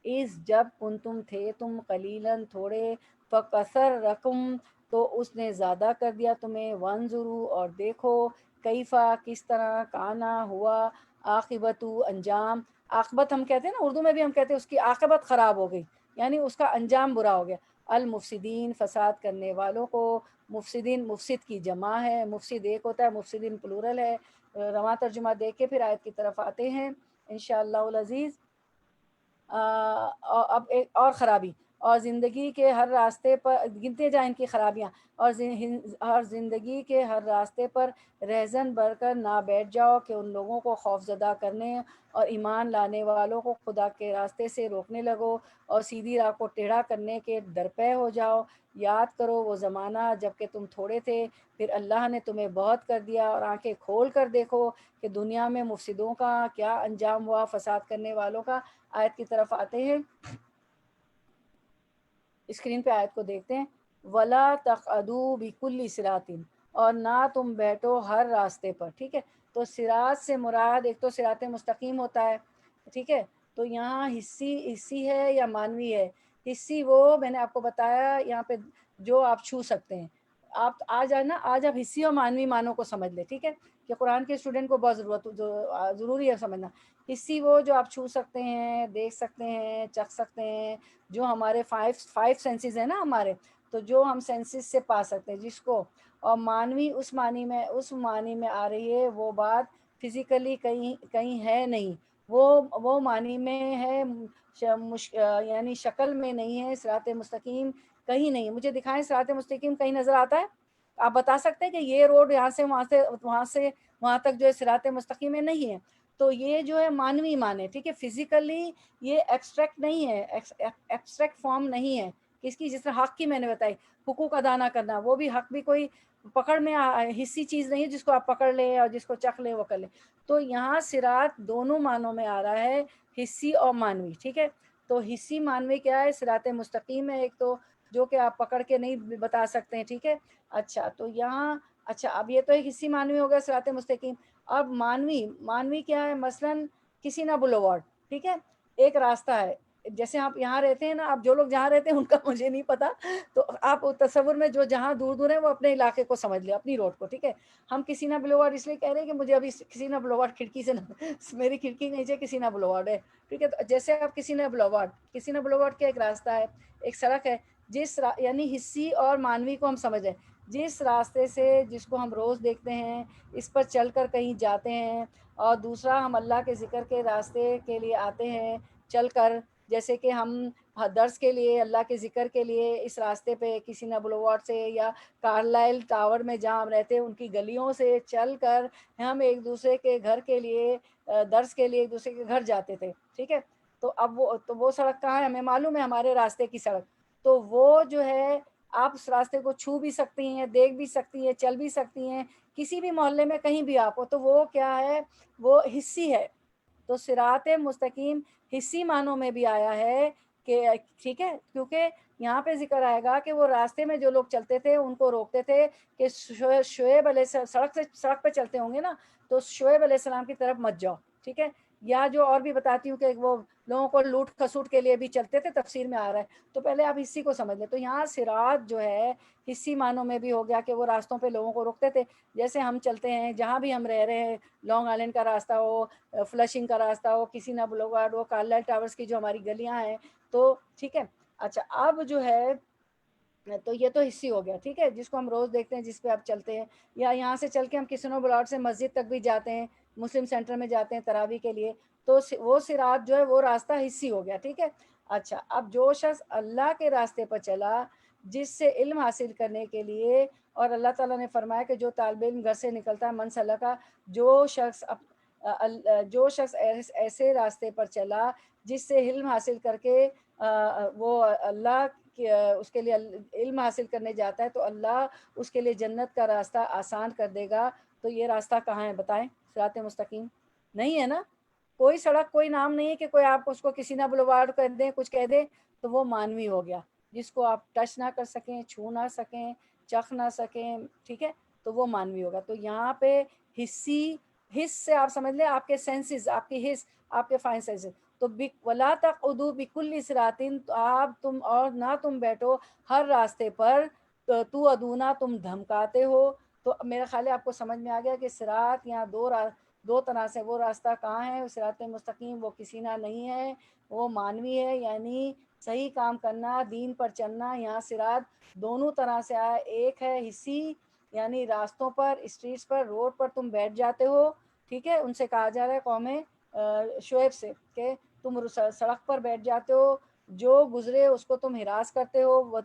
اس جب کنتم تھے تم قلیلاً تھوڑے، فکثر رقم تو اس نے زیادہ کر دیا تمہیں، وانظروا اور دیکھو، کیفا کس طرح، کانا ہوا، عاقبت انجام. عاقبت ہم کہتے ہیں نا، اردو میں بھی ہم کہتے ہیں اس کی عاقبت خراب ہو گئی، یعنی اس کا انجام برا ہو گیا. المفسدین فساد کرنے والوں کو، مفسدین مفسد کی جمع ہے، مفسد ایک ہوتا ہے، مفسدین پلورل ہے. رواں ترجمہ دیکھ کے پھر آیت کی طرف آتے ہیں انشاءاللہ العزیز. اب ایک اور خرابی، اور زندگی کے ہر راستے پر گنتے جائیں ان کی خرابیاں، اور زندگی کے ہر راستے پر رہزن بڑھ کر نہ بیٹھ جاؤ کہ ان لوگوں کو خوف زدہ کرنے اور ایمان لانے والوں کو خدا کے راستے سے روکنے لگو، اور سیدھی راہ کو ٹیڑھا کرنے کے درپے ہو جاؤ. یاد کرو وہ زمانہ جب کہ تم تھوڑے تھے، پھر اللہ نے تمہیں بہت کر دیا، اور آنکھیں کھول کر دیکھو کہ دنیا میں مفسدوں کا کیا انجام ہوا، فساد کرنے والوں کا. آیت کی طرف آتے ہیں، اسکرین پہ آیت کو دیکھتے ہیں. ولا تقعدوا بکل صراط اور نہ تم بیٹھو ہر راستے پر. ٹھیک ہے، تو صراط سے مراد ایک تو صراط مستقیم ہوتا ہے، ٹھیک ہے، تو یہاں حصی ہے یا مانوی ہے. حصی وہ میں نے آپ کو بتایا یہاں پہ جو آپ چھو سکتے ہیں. آپ آج آپ حصی اور مانوی معنوں کو سمجھ لیں. ٹھیک ہے، کہ قرآن کے اسٹوڈنٹ کو بہت ضروری ہے سمجھنا. حصی وہ جو آپ چھو سکتے ہیں، دیکھ سکتے ہیں، چکھ سکتے ہیں، جو ہمارے فائیو سینسز ہیں نا ہمارے، تو جو ہم سینسز سے پا سکتے ہیں جس کو. اور مانوی اس معنی میں آ رہی ہے وہ بات فزیکلی کہیں ہے نہیں، وہ معنی میں ہے، یعنی شکل میں نہیں ہے. صراط مستقیم کہیں نہیں، مجھے دکھائیں صراط مستقیم کہیں نظر آتا ہے؟ آپ بتا سکتے ہیں کہ یہ روڈ یہاں سے وہاں تک جو ہے صراط مستقیم ہے؟ نہیں ہے. تو یہ جو ہے مانوی معنی، ٹھیک ہے، فزیکلی یہ ایکسٹریکٹ نہیں ہے، ایکسٹریکٹ فارم نہیں ہے. کس کی؟ جس طرح حق کی میں نے بتائی، حقوق ادا نہ کرنا، وہ بھی حق بھی کوئی پکڑ میں حصی چیز نہیں ہے جس کو آپ پکڑ لیں اور جس کو چکھ لیں وہ کر لیں. تو یہاں صراط دونوں معنوں میں آ رہا ہے، حصی اور مانوی. ٹھیک ہے، تو حصی مانوی کیا ہے؟ صراط مستقیم ہے ایک تو، جو کہ آپ پکڑ کے نہیں بتا سکتے ہیں. ٹھیک ہے، اچھا تو یہاں اب یہ تو ایک حصی مانوی ہو گیا صراط مستقیم. اب مانوی کیا ہے؟ مثلاً کسی نہ بلوارڈ، ٹھیک ہے، ایک راستہ ہے. جیسے آپ یہاں رہتے ہیں نا، آپ جو لوگ جہاں رہتے ہیں ان کا مجھے نہیں پتا، تو آپ تصور میں جو جہاں دور دور ہیں وہ اپنے علاقے کو سمجھ لیں، اپنی روڈ کو. ٹھیک ہے، ہم کسی نہ بلوارڈ اس لیے کہہ رہے ہیں کہ مجھے ابھی کسی نہ بلوارڈ کھڑکی سے میری کھڑکی نیچے کسی نہ بلوارڈ ہے. ٹھیک ہے، تو جیسے آپ کسی نہ بلوارڈ کا ایک راستہ ہے، ایک سڑک ہے، یعنی حصی اور مانوی کو ہم سمجھیں جس راستے سے، جس کو ہم روز دیکھتے ہیں، اس پر چل کر کہیں جاتے ہیں. اور دوسرا ہم اللہ کے ذکر کے راستے کے لیے آتے ہیں چل کر، جیسے کہ ہم درس کے لیے، اللہ کے ذکر کے لیے اس راستے پہ کسی بلوارڈ سے یا کارلائل ٹاور میں جہاں ہم رہتے ہیں ان کی گلیوں سے چل کر ہم ایک دوسرے کے گھر کے لیے درس کے لیے ایک دوسرے کے گھر جاتے تھے، ٹھیک ہے. تو اب وہ سڑک کہاں ہے؟ ہمیں معلوم ہے ہمارے راستے کی سڑک. تو وہ جو ہے آپ اس راستے کو چھو بھی سکتی ہیں، دیکھ بھی سکتی ہیں، چل بھی سکتی ہیں، کسی بھی محلے میں کہیں بھی آپ ہو. تو وہ کیا ہے؟ وہ حصی ہے. تو صراط مستقیم حصی معنوں میں بھی آیا ہے کہ ٹھیک ہے، کیونکہ یہاں پہ ذکر آئے گا کہ وہ راستے میں جو لوگ چلتے تھے ان کو روکتے تھے کہ شعیب علیہ السلام سڑک پہ چلتے ہوں گے نا، تو شعیب علیہ السلام کی طرف مت جاؤ، ٹھیک ہے. یا جو اور بھی بتاتی ہوں کہ وہ لوگوں کو لوٹ کھسوٹ کے لیے بھی چلتے تھے، تفسیر میں آ رہا ہے. تو پہلے آپ حصی کو سمجھ لیں. تو یہاں صراط جو ہے حصی معنوں میں بھی ہو گیا کہ وہ راستوں پہ لوگوں کو روکتے تھے. جیسے ہم چلتے ہیں جہاں بھی ہم رہ رہے ہیں، لانگ آئلینڈ کا راستہ ہو، فلشنگ کا راستہ ہو، کسی نہ بلوارڈ ہو، کارلائل ٹاورز کی جو ہماری گلیاں ہیں، تو ٹھیک ہے. اچھا اب جو ہے تو یہ تو حصی ہو گیا، ٹھیک ہے، جس کو ہم روز دیکھتے ہیں، جس پہ آپ چلتے ہیں. یا یہاں سے چل کے ہم کسی بلاٹ سے مسجد تک بھی جاتے ہیں، مسلم سینٹر میں جاتے ہیں تراویح کے لیے. تو وہ صراط جو ہے وہ راستہ حصی ہو گیا، ٹھیک ہے. اچھا اب جو شخص اللہ کے راستے پر چلا جس سے علم حاصل کرنے کے لیے، اور اللہ تعالیٰ نے فرمایا کہ جو طالب علم گھر سے نکلتا ہے من سلکا، جو شخص ایسے راستے پر چلا جس سے علم حاصل کر کے وہ اللہ اس کے لیے علم حاصل کرنے جاتا ہے، تو اللہ اس کے لیے جنت کا راستہ آسان کر دے گا. تو یہ راستہ کہاں ہے بتائیں؟ صراط مستقیم نہیں ہے نا. کوئی سڑک، کوئی نام نہیں ہے کہ کوئی آپ اس کو کسی نہ بلوارڈ کر دیں، کچھ کہہ دیں. تو وہ مانوی ہو گیا، جس کو آپ ٹچ نہ کر سکیں، چھو نہ سکیں، چکھ نہ سکیں، ٹھیک ہے. تو وہ مانوی ہوگا. تو یہاں پہ حس سے آپ سمجھ لیں آپ کے سینسز، آپ کی حس، آپ کے فائن سینسز. تو ولا تقعدوا بکل صراط، تو آپ تم اور نہ تم بیٹھو ہر راستے پر، تو ادونا تم دھمکاتے ہو. تو میرا خیال ہے آپ کو سمجھ میں آ گیا کہ صراط یہاں دو طرح سے. وہ راستہ کہاں ہے؟ صراط مستقیم وہ کسی نہ نہیں ہے، وہ مانوی ہے، یعنی صحیح کام کرنا، دین پر چلنا. یہاں صراط دونوں طرح سے آیا. ایک ہے حصی، یعنی راستوں پر، اسٹریٹس پر، روڈ پر تم بیٹھ جاتے ہو، ٹھیک ہے. ان سے کہا جا رہا ہے قوم شعیب سے کہ تم سڑک پر بیٹھ جاتے ہو، جو گزرے اس کو تم ہراس کرتے ہو.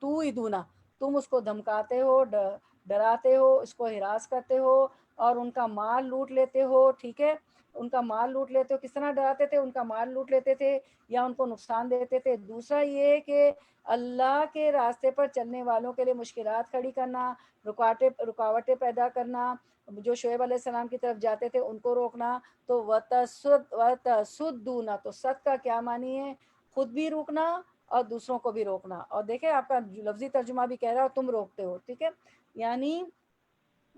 تو ادونا، تم اس کو دھمکاتے ہو، ڈراتے ہو، اس کو ہراس کرتے ہو، اور ان کا مال لوٹ لیتے ہو، ٹھیک ہے. ان کا مال لوٹ لیتے ہو. کس طرح ڈراتے تھے؟ ان کا مال لوٹ لیتے تھے یا ان کو نقصان دیتے تھے. دوسرا یہ کہ اللہ کے راستے پر چلنے والوں کے لیے مشکلات کھڑی کرنا، رکاوٹیں پیدا کرنا. جو شعیب علیہ السلام کی طرف جاتے تھے ان کو روکنا. تو وَتَصُدُّونَ، تو صد کا کیا معنی ہے؟ خود بھی روکنا اور دوسروں کو بھی روکنا. اور دیکھیں آپ کا لفظی ترجمہ بھی کہہ رہا ہو تم روکتے ہو، ٹھیک ہے. یعنی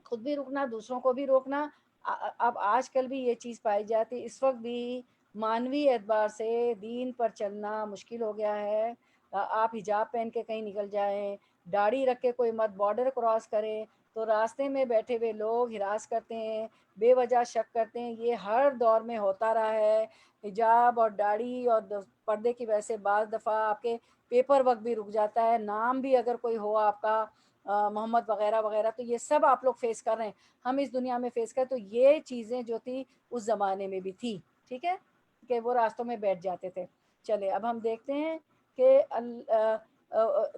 خود بھی روکنا، دوسروں کو بھی روکنا. اب آج کل بھی یہ چیز پائی جاتی، اس وقت بھی مانوی اعتبار سے دین پر چلنا مشکل ہو گیا ہے. آپ حجاب پہن کے کہیں نکل جائیں، داڑھی رکھ کے کوئی مت بارڈر کراس کرے، تو راستے میں بیٹھے ہوئے لوگ ہراس کرتے ہیں، بے وجہ شک کرتے ہیں. یہ ہر دور میں ہوتا رہا ہے. حجاب اور داڑھی اور پردے کی وجہ سے بعض دفعہ آپ کے پیپر ورک بھی رک جاتا ہے، نام بھی اگر کوئی ہو آپ کا محمد وغیرہ وغیرہ. تو یہ سب آپ لوگ فیس کر رہے ہیں، ہم اس دنیا میں فیس کر. تو یہ چیزیں جو تھی اس زمانے میں بھی تھی، ٹھیک ہے، کہ وہ راستوں میں بیٹھ جاتے تھے. چلے اب ہم دیکھتے ہیں کہ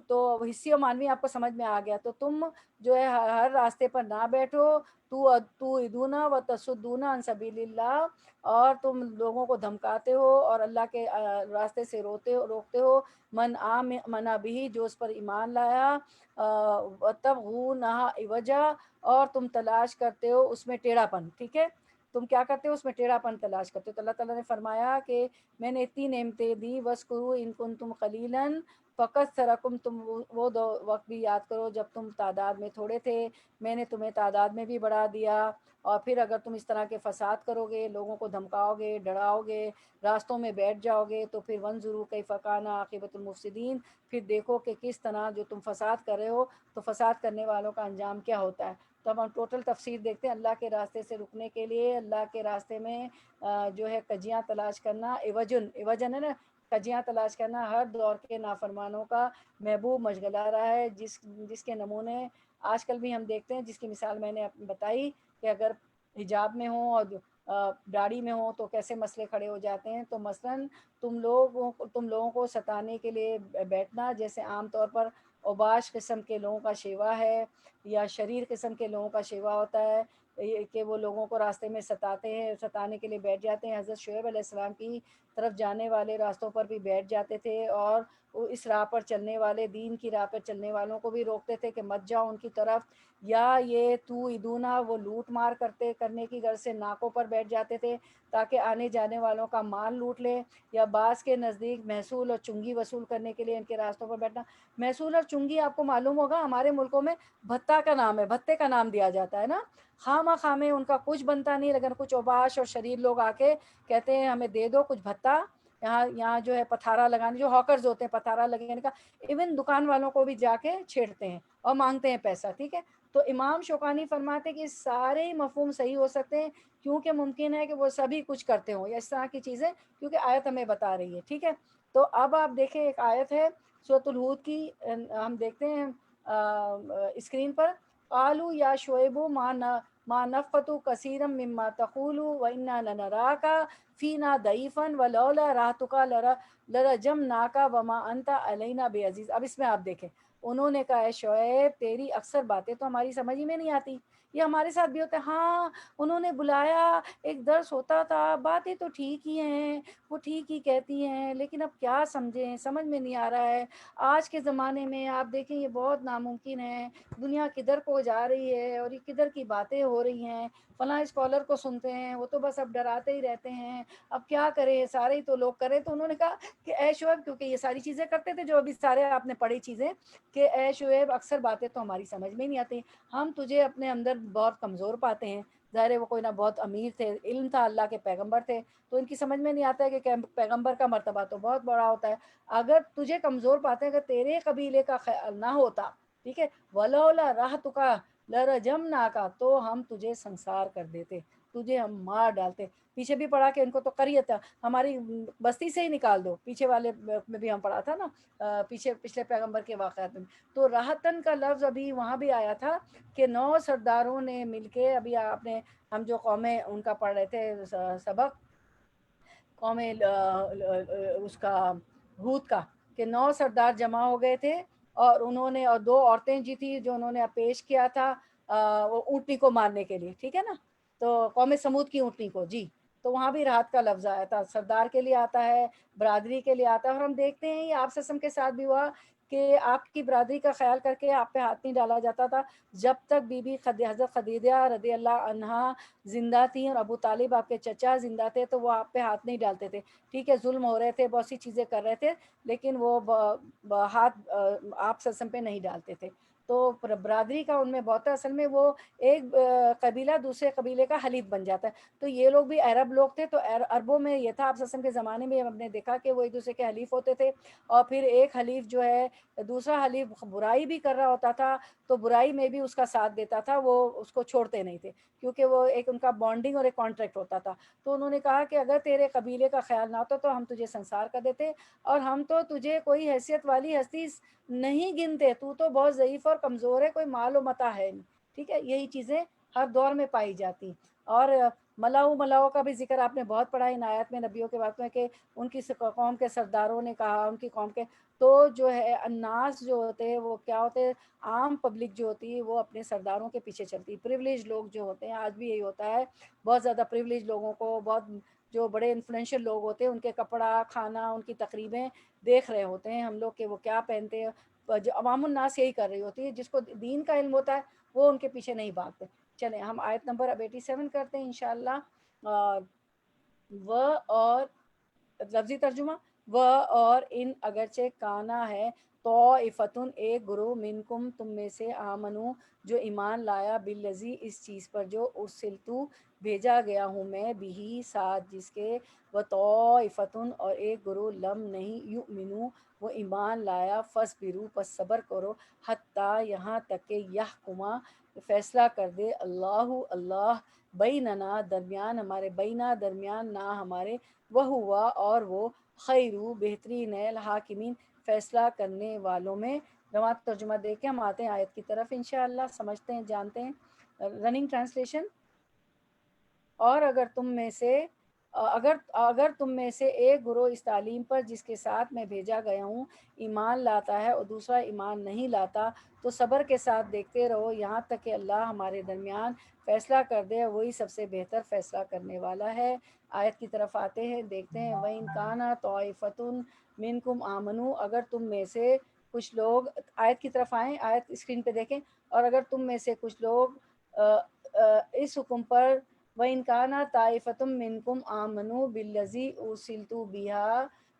تو حصی و مانوی آپ کو سمجھ میں آ گیا. تو تم جو ہے ہر راستے پر نہ بیٹھو. تو ادونا و تصدونا عن سبیل اللہ، اور تم لوگوں کو دھمکاتے ہو اور اللہ کے راستے سے روکتے ہو. منا بھی، جو اس پر ایمان لایا. وَتَبْغُونَهَا عِوَجًا، اور تم تلاش کرتے ہو اس میں ٹیڑھا پن، ٹھیک ہے. تم کیا کرتے ہو؟ اس میں ٹیڑھا پن تلاش کرتے ہو. تو اللہ تعالیٰ نے فرمایا کہ میں نے اتنی نعمتیں دی، وَاذْكُرُوا إِن كُنتُمْ قَلِيلًا فَكَثَّرَكُمْ، تم وہ وقت بھی یاد کرو جب تم تعداد میں تھوڑے تھے، میں نے تمہیں تعداد میں بھی بڑھا دیا. اور پھر اگر تم اس طرح کے فساد کرو گے، لوگوں کو دھمکاؤ گے، ڈراؤ گے، راستوں میں بیٹھ جاؤ گے، تو پھر وَانظُرُوا كَيْفَ كَانَ عَاقِبَةُ الْمُفْسِدِينَ، پھر دیکھو کہ کس طرح جو تم فساد کر رہے ہو تو فساد کرنے والوں کا انجام کیا ہوتا ہے. تو اب ہم ٹوٹل تفسیر دیکھتے ہیں. اللہ کے راستے سے رکنے کے لیے، اللہ کے راستے میں جو ہے کجیاں تلاش کرنا، ایوجن ہے نا، کجیاں تلاش کرنا ہر دور کے نافرمانوں کا محبوب مشغلہ رہا ہے. جس کے نمونے آج کل بھی ہم دیکھتے ہیں، جس کی مثال میں نے بتائی کہ اگر حجاب میں ہوں اور داڑھی میں ہوں تو کیسے مسئلے کھڑے ہو جاتے ہیں. تو مثلاً تم لوگوں کو ستانے کے لیے بیٹھنا، جیسے عام طور پر اوباش قسم کے لوگوں کا شیوا ہے یا شریر قسم کے لوگوں کا شیوا ہوتا ہے، کہ وہ لوگوں کو راستے میں ستاتے ہیں، ستانے کے لیے بیٹھ جاتے ہیں. حضرت شعیب علیہ السلام کی طرف جانے والے راستوں پر بھی بیٹھ جاتے تھے، اور وہ اس راہ پر چلنے والے، دین کی راہ پر چلنے والوں کو بھی روکتے تھے کہ مت جاؤ ان کی طرف. یا یہ تو ادونا، وہ لوٹ مار کرنے کی غرض سے ناکوں پر بیٹھ جاتے تھے تاکہ آنے جانے والوں کا مال لوٹ لے. یا بعض کے نزدیک محصول اور چنگی وصول کرنے کے لیے ان کے راستوں پر بیٹھنا. محصول اور چنگی آپ کو معلوم ہوگا ہمارے ملکوں میں بھتہ کا نام ہے، بھتے کا نام دیا جاتا ہے نا. خواہ خواہ میں ان کا کچھ بنتا نہیں، لیکن کچھ اوباش اور شریر لوگ آ کے کہتے ہیں ہمیں دے دو کچھ بھتہ. یہاں جو ہے پتھارا لگانے، جو ہاکرز ہوتے ہیں پتھارا لگانے کا، ایون دکان والوں کو بھی جا کے چھیڑتے ہیں اور مانگتے ہیں پیسہ. ٹھیک ہے، تو امام شوکانی فرماتے ہیں کہ سارے مفہوم صحیح ہو سکتے ہیں، کیونکہ ممکن ہے کہ وہ سبھی کچھ کرتے ہوں یا اس طرح کی چیزیں، کیونکہ آیت ہمیں بتا رہی ہے. ٹھیک ہے، تو اب آپ دیکھیں ایک آیت ہے سورۃ الہود کی، ہم دیکھتے ہیں اسکرین پر. قالوا یا شعیب ما نفقت کثیرا مما تقول وانا لنراک فینا ضعیفا ولولا رہتک لرجمناک وما انت علینا بعزیز. اب اس میں آپ دیکھیں، انہوں نے کہا ہے شعیب تیری اکثر باتیں تو ہماری سمجھ میں نہیں آتی. یہ ہمارے ساتھ بھی ہوتا ہے. ہاں انہوں نے بلایا، ایک درس ہوتا تھا، باتیں تو ٹھیک ہی ہیں، وہ ٹھیک ہی کہتی ہیں، لیکن اب کیا سمجھیں، سمجھ میں نہیں آ رہا ہے. آج کے زمانے میں آپ دیکھیں یہ بہت ناممکن ہے، دنیا کدھر کو جا رہی ہے اور یہ کدھر کی باتیں ہو رہی ہیں. فلاں اسکالر کو سنتے ہیں، وہ تو بس اب ڈراتے ہی رہتے ہیں، اب کیا کریں، سارے ہی تو لوگ کریں. تو انہوں نے کہا کہ اے شعیب، کیونکہ یہ ساری چیزیں کرتے تھے جو ابھی سارے آپ نے پڑھی چیزیں، کہ اے شعیب اکثر باتیں تو ہماری سمجھ میں نہیں آتی، ہم تجھے اپنے اندر بہت کمزور پاتے ہیں. ظاہر ہے وہ کوئی نہ بہت امیر تھے، علم تھا، اللہ کے پیغمبر تھے، تو ان کی سمجھ میں نہیں آتا ہے کہ پیغمبر کا مرتبہ تو بہت بڑا ہوتا ہے. اگر تجھے کمزور پاتے ہیں، اگر تیرے قبیلے کا خیال نہ ہوتا، ٹھیک ہے، ولولا رہتک لرجمناک، تو ہم تجھے سنسار کر دیتے، تجھے ہم مار ڈالتے. پیچھے بھی پڑھا کہ ان کو تو قریت ہماری بستی سے ہی نکال دو، پیچھے والے میں بھی ہم پڑھا تھا نا، پچھلے پیغمبر کے واقعات میں. تو راحتن کا لفظ ابھی وہاں بھی آیا تھا کہ 9 سرداروں نے مل کے، ابھی آپ نے ہم جو قومیں ان کا پڑھ رہے تھے سبق، قوم اس کا ہود کا، کہ 9 سردار جمع ہو گئے تھے، اور انہوں نے، اور 2 عورتیں جی تھی جو انہوں نے پیش کیا تھا وہ اونٹنی کو مارنے کے لیے. ٹھیک ہے نا، تو قوم سمود کی اونٹنی کو، جی. تو وہاں بھی راحت کا لفظ آیا تھا، سردار کے لیے آتا ہے، برادری کے لیے آتا ہے. اور ہم دیکھتے ہیں یہ آپ سسم کے ساتھ بھی ہوا کہ آپ کی برادری کا خیال کر کے آپ پہ ہاتھ نہیں ڈالا جاتا تھا جب تک بی بی حضرت خدیجہ رضی اللہ عنہا زندہ تھیں اور ابو طالب آپ کے چچا زندہ تھے، تو وہ آپ پہ ہاتھ نہیں ڈالتے تھے. ٹھیک ہے، ظلم ہو رہے تھے، بہت سی چیزیں کر رہے تھے، لیکن وہ ہاتھ آپ سسم پہ نہیں ڈالتے تھے. تو برادری کا ان میں بہت، اصل میں وہ ایک قبیلہ دوسرے قبیلے کا حلیف بن جاتا ہے. تو یہ لوگ بھی عرب لوگ تھے، تو عربوں میں یہ تھا، آپ سسم کے زمانے میں ہم نے دیکھا کہ وہ ایک دوسرے کے حلیف ہوتے تھے. اور پھر ایک حلیف جو ہے، دوسرا حلیف برائی بھی کر رہا ہوتا تھا تو برائی میں بھی اس کا ساتھ دیتا تھا، وہ اس کو چھوڑتے نہیں تھے، کیونکہ وہ ایک ان کا بانڈنگ اور ایک کانٹریکٹ ہوتا تھا. تو انہوں نے کہا کہ اگر تیرے قبیلے کا خیال نہ ہوتا تو ہم تجھے سنسار کر دیتے، اور ہم تو تجھے کوئی حیثیت والی ہستی نہیں گنتے، تو بہت ضعیف اور کمزور ہے، کوئی مال و متاع ہے نہیں. ٹھیک ہے، یہی چیزیں ہر دور میں پائی جاتی. اور ملاؤ کا بھی ذکر آپ نے بہت پڑھا ان آیات میں، نبیوں کے وقت میں، کہ ان کی قوم کے سرداروں نے کہا، ان کی قوم کے، تو جو ہے الناس جو ہوتے ہیں وہ کیا ہوتے ہیں، عام پبلک جو ہوتی ہے وہ اپنے سرداروں کے پیچھے چلتی. پریویلیج لوگ جو ہوتے ہیں، آج بھی یہی ہوتا ہے، بہت زیادہ پریویلیج لوگوں کو، بہت جو بڑے انفلوئنشل لوگ ہوتے ہیں، ان کے کپڑا کھانا، ان کی تقریبیں دیکھ رہے ہوتے ہیں ہم لوگ کہ وہ کیا پہنتے ہیں. جو عوام الناس یہی کر رہی ہوتی ہے، جس کو دین کا علم ہوتا ہے وہ ان کے پیچھے نہیں بھاگتے. چلیں ہم آیت نمبر اب 87 کرتے ہیں انشاءاللہ. اور لفظی ترجمہ، و اور ان اگرچہ کانا ہے، طائفتن ایک گروہ، منکم تم میں سے، آمنو جو ایمان لایا، بالذی اس چیز پر جو ارسلتو بھیجا گیا ہوں میں، بھی ساتھ جس کے، و طائفتن اور ایک گروہ، لم نہیں، یؤمنو وہ ایمان لایا، فصبروا پس صبر کرو، حتیٰ یہاں تک کہ یحکما فیصلہ کر دے، اللہ بیننا درمیان ہمارے، بینا درمیان، نہ ہمارے، وہ ہوا اور وہ، خیرو بہترین ہے، الحاکمین فیصلہ کرنے والوں میں. جماعت ترجمہ دے کے ہم آتے ہیں آیت کی طرف انشاءاللہ، سمجھتے ہیں، جانتے ہیں. Running translation. اور اگر تم میں سے ایک گروہ اس تعلیم پر جس کے ساتھ میں بھیجا گیا ہوں ایمان لاتا ہے اور دوسرا ایمان نہیں لاتا تو صبر کے ساتھ دیکھتے رہو یہاں تک کہ اللہ ہمارے درمیان فیصلہ کر دے، وہی سب سے بہتر فیصلہ کرنے والا ہے۔ آیت کی طرف آتے ہیں، دیکھتے ہیں وَإِن كَانَ طَائِفَةٌ مِنْكُمْ آمَنُوا، اگر تم میں سے کچھ لوگ، آیت کی طرف آئیں، آیت اسکرین پہ دیکھیں، اور اگر تم میں سے کچھ لوگ اس حکم پر وَإِن كَانَ طَائِفَةٌ مِنْكُمْ آمَنُوا بِالَّذِي أُرْسِلْتُ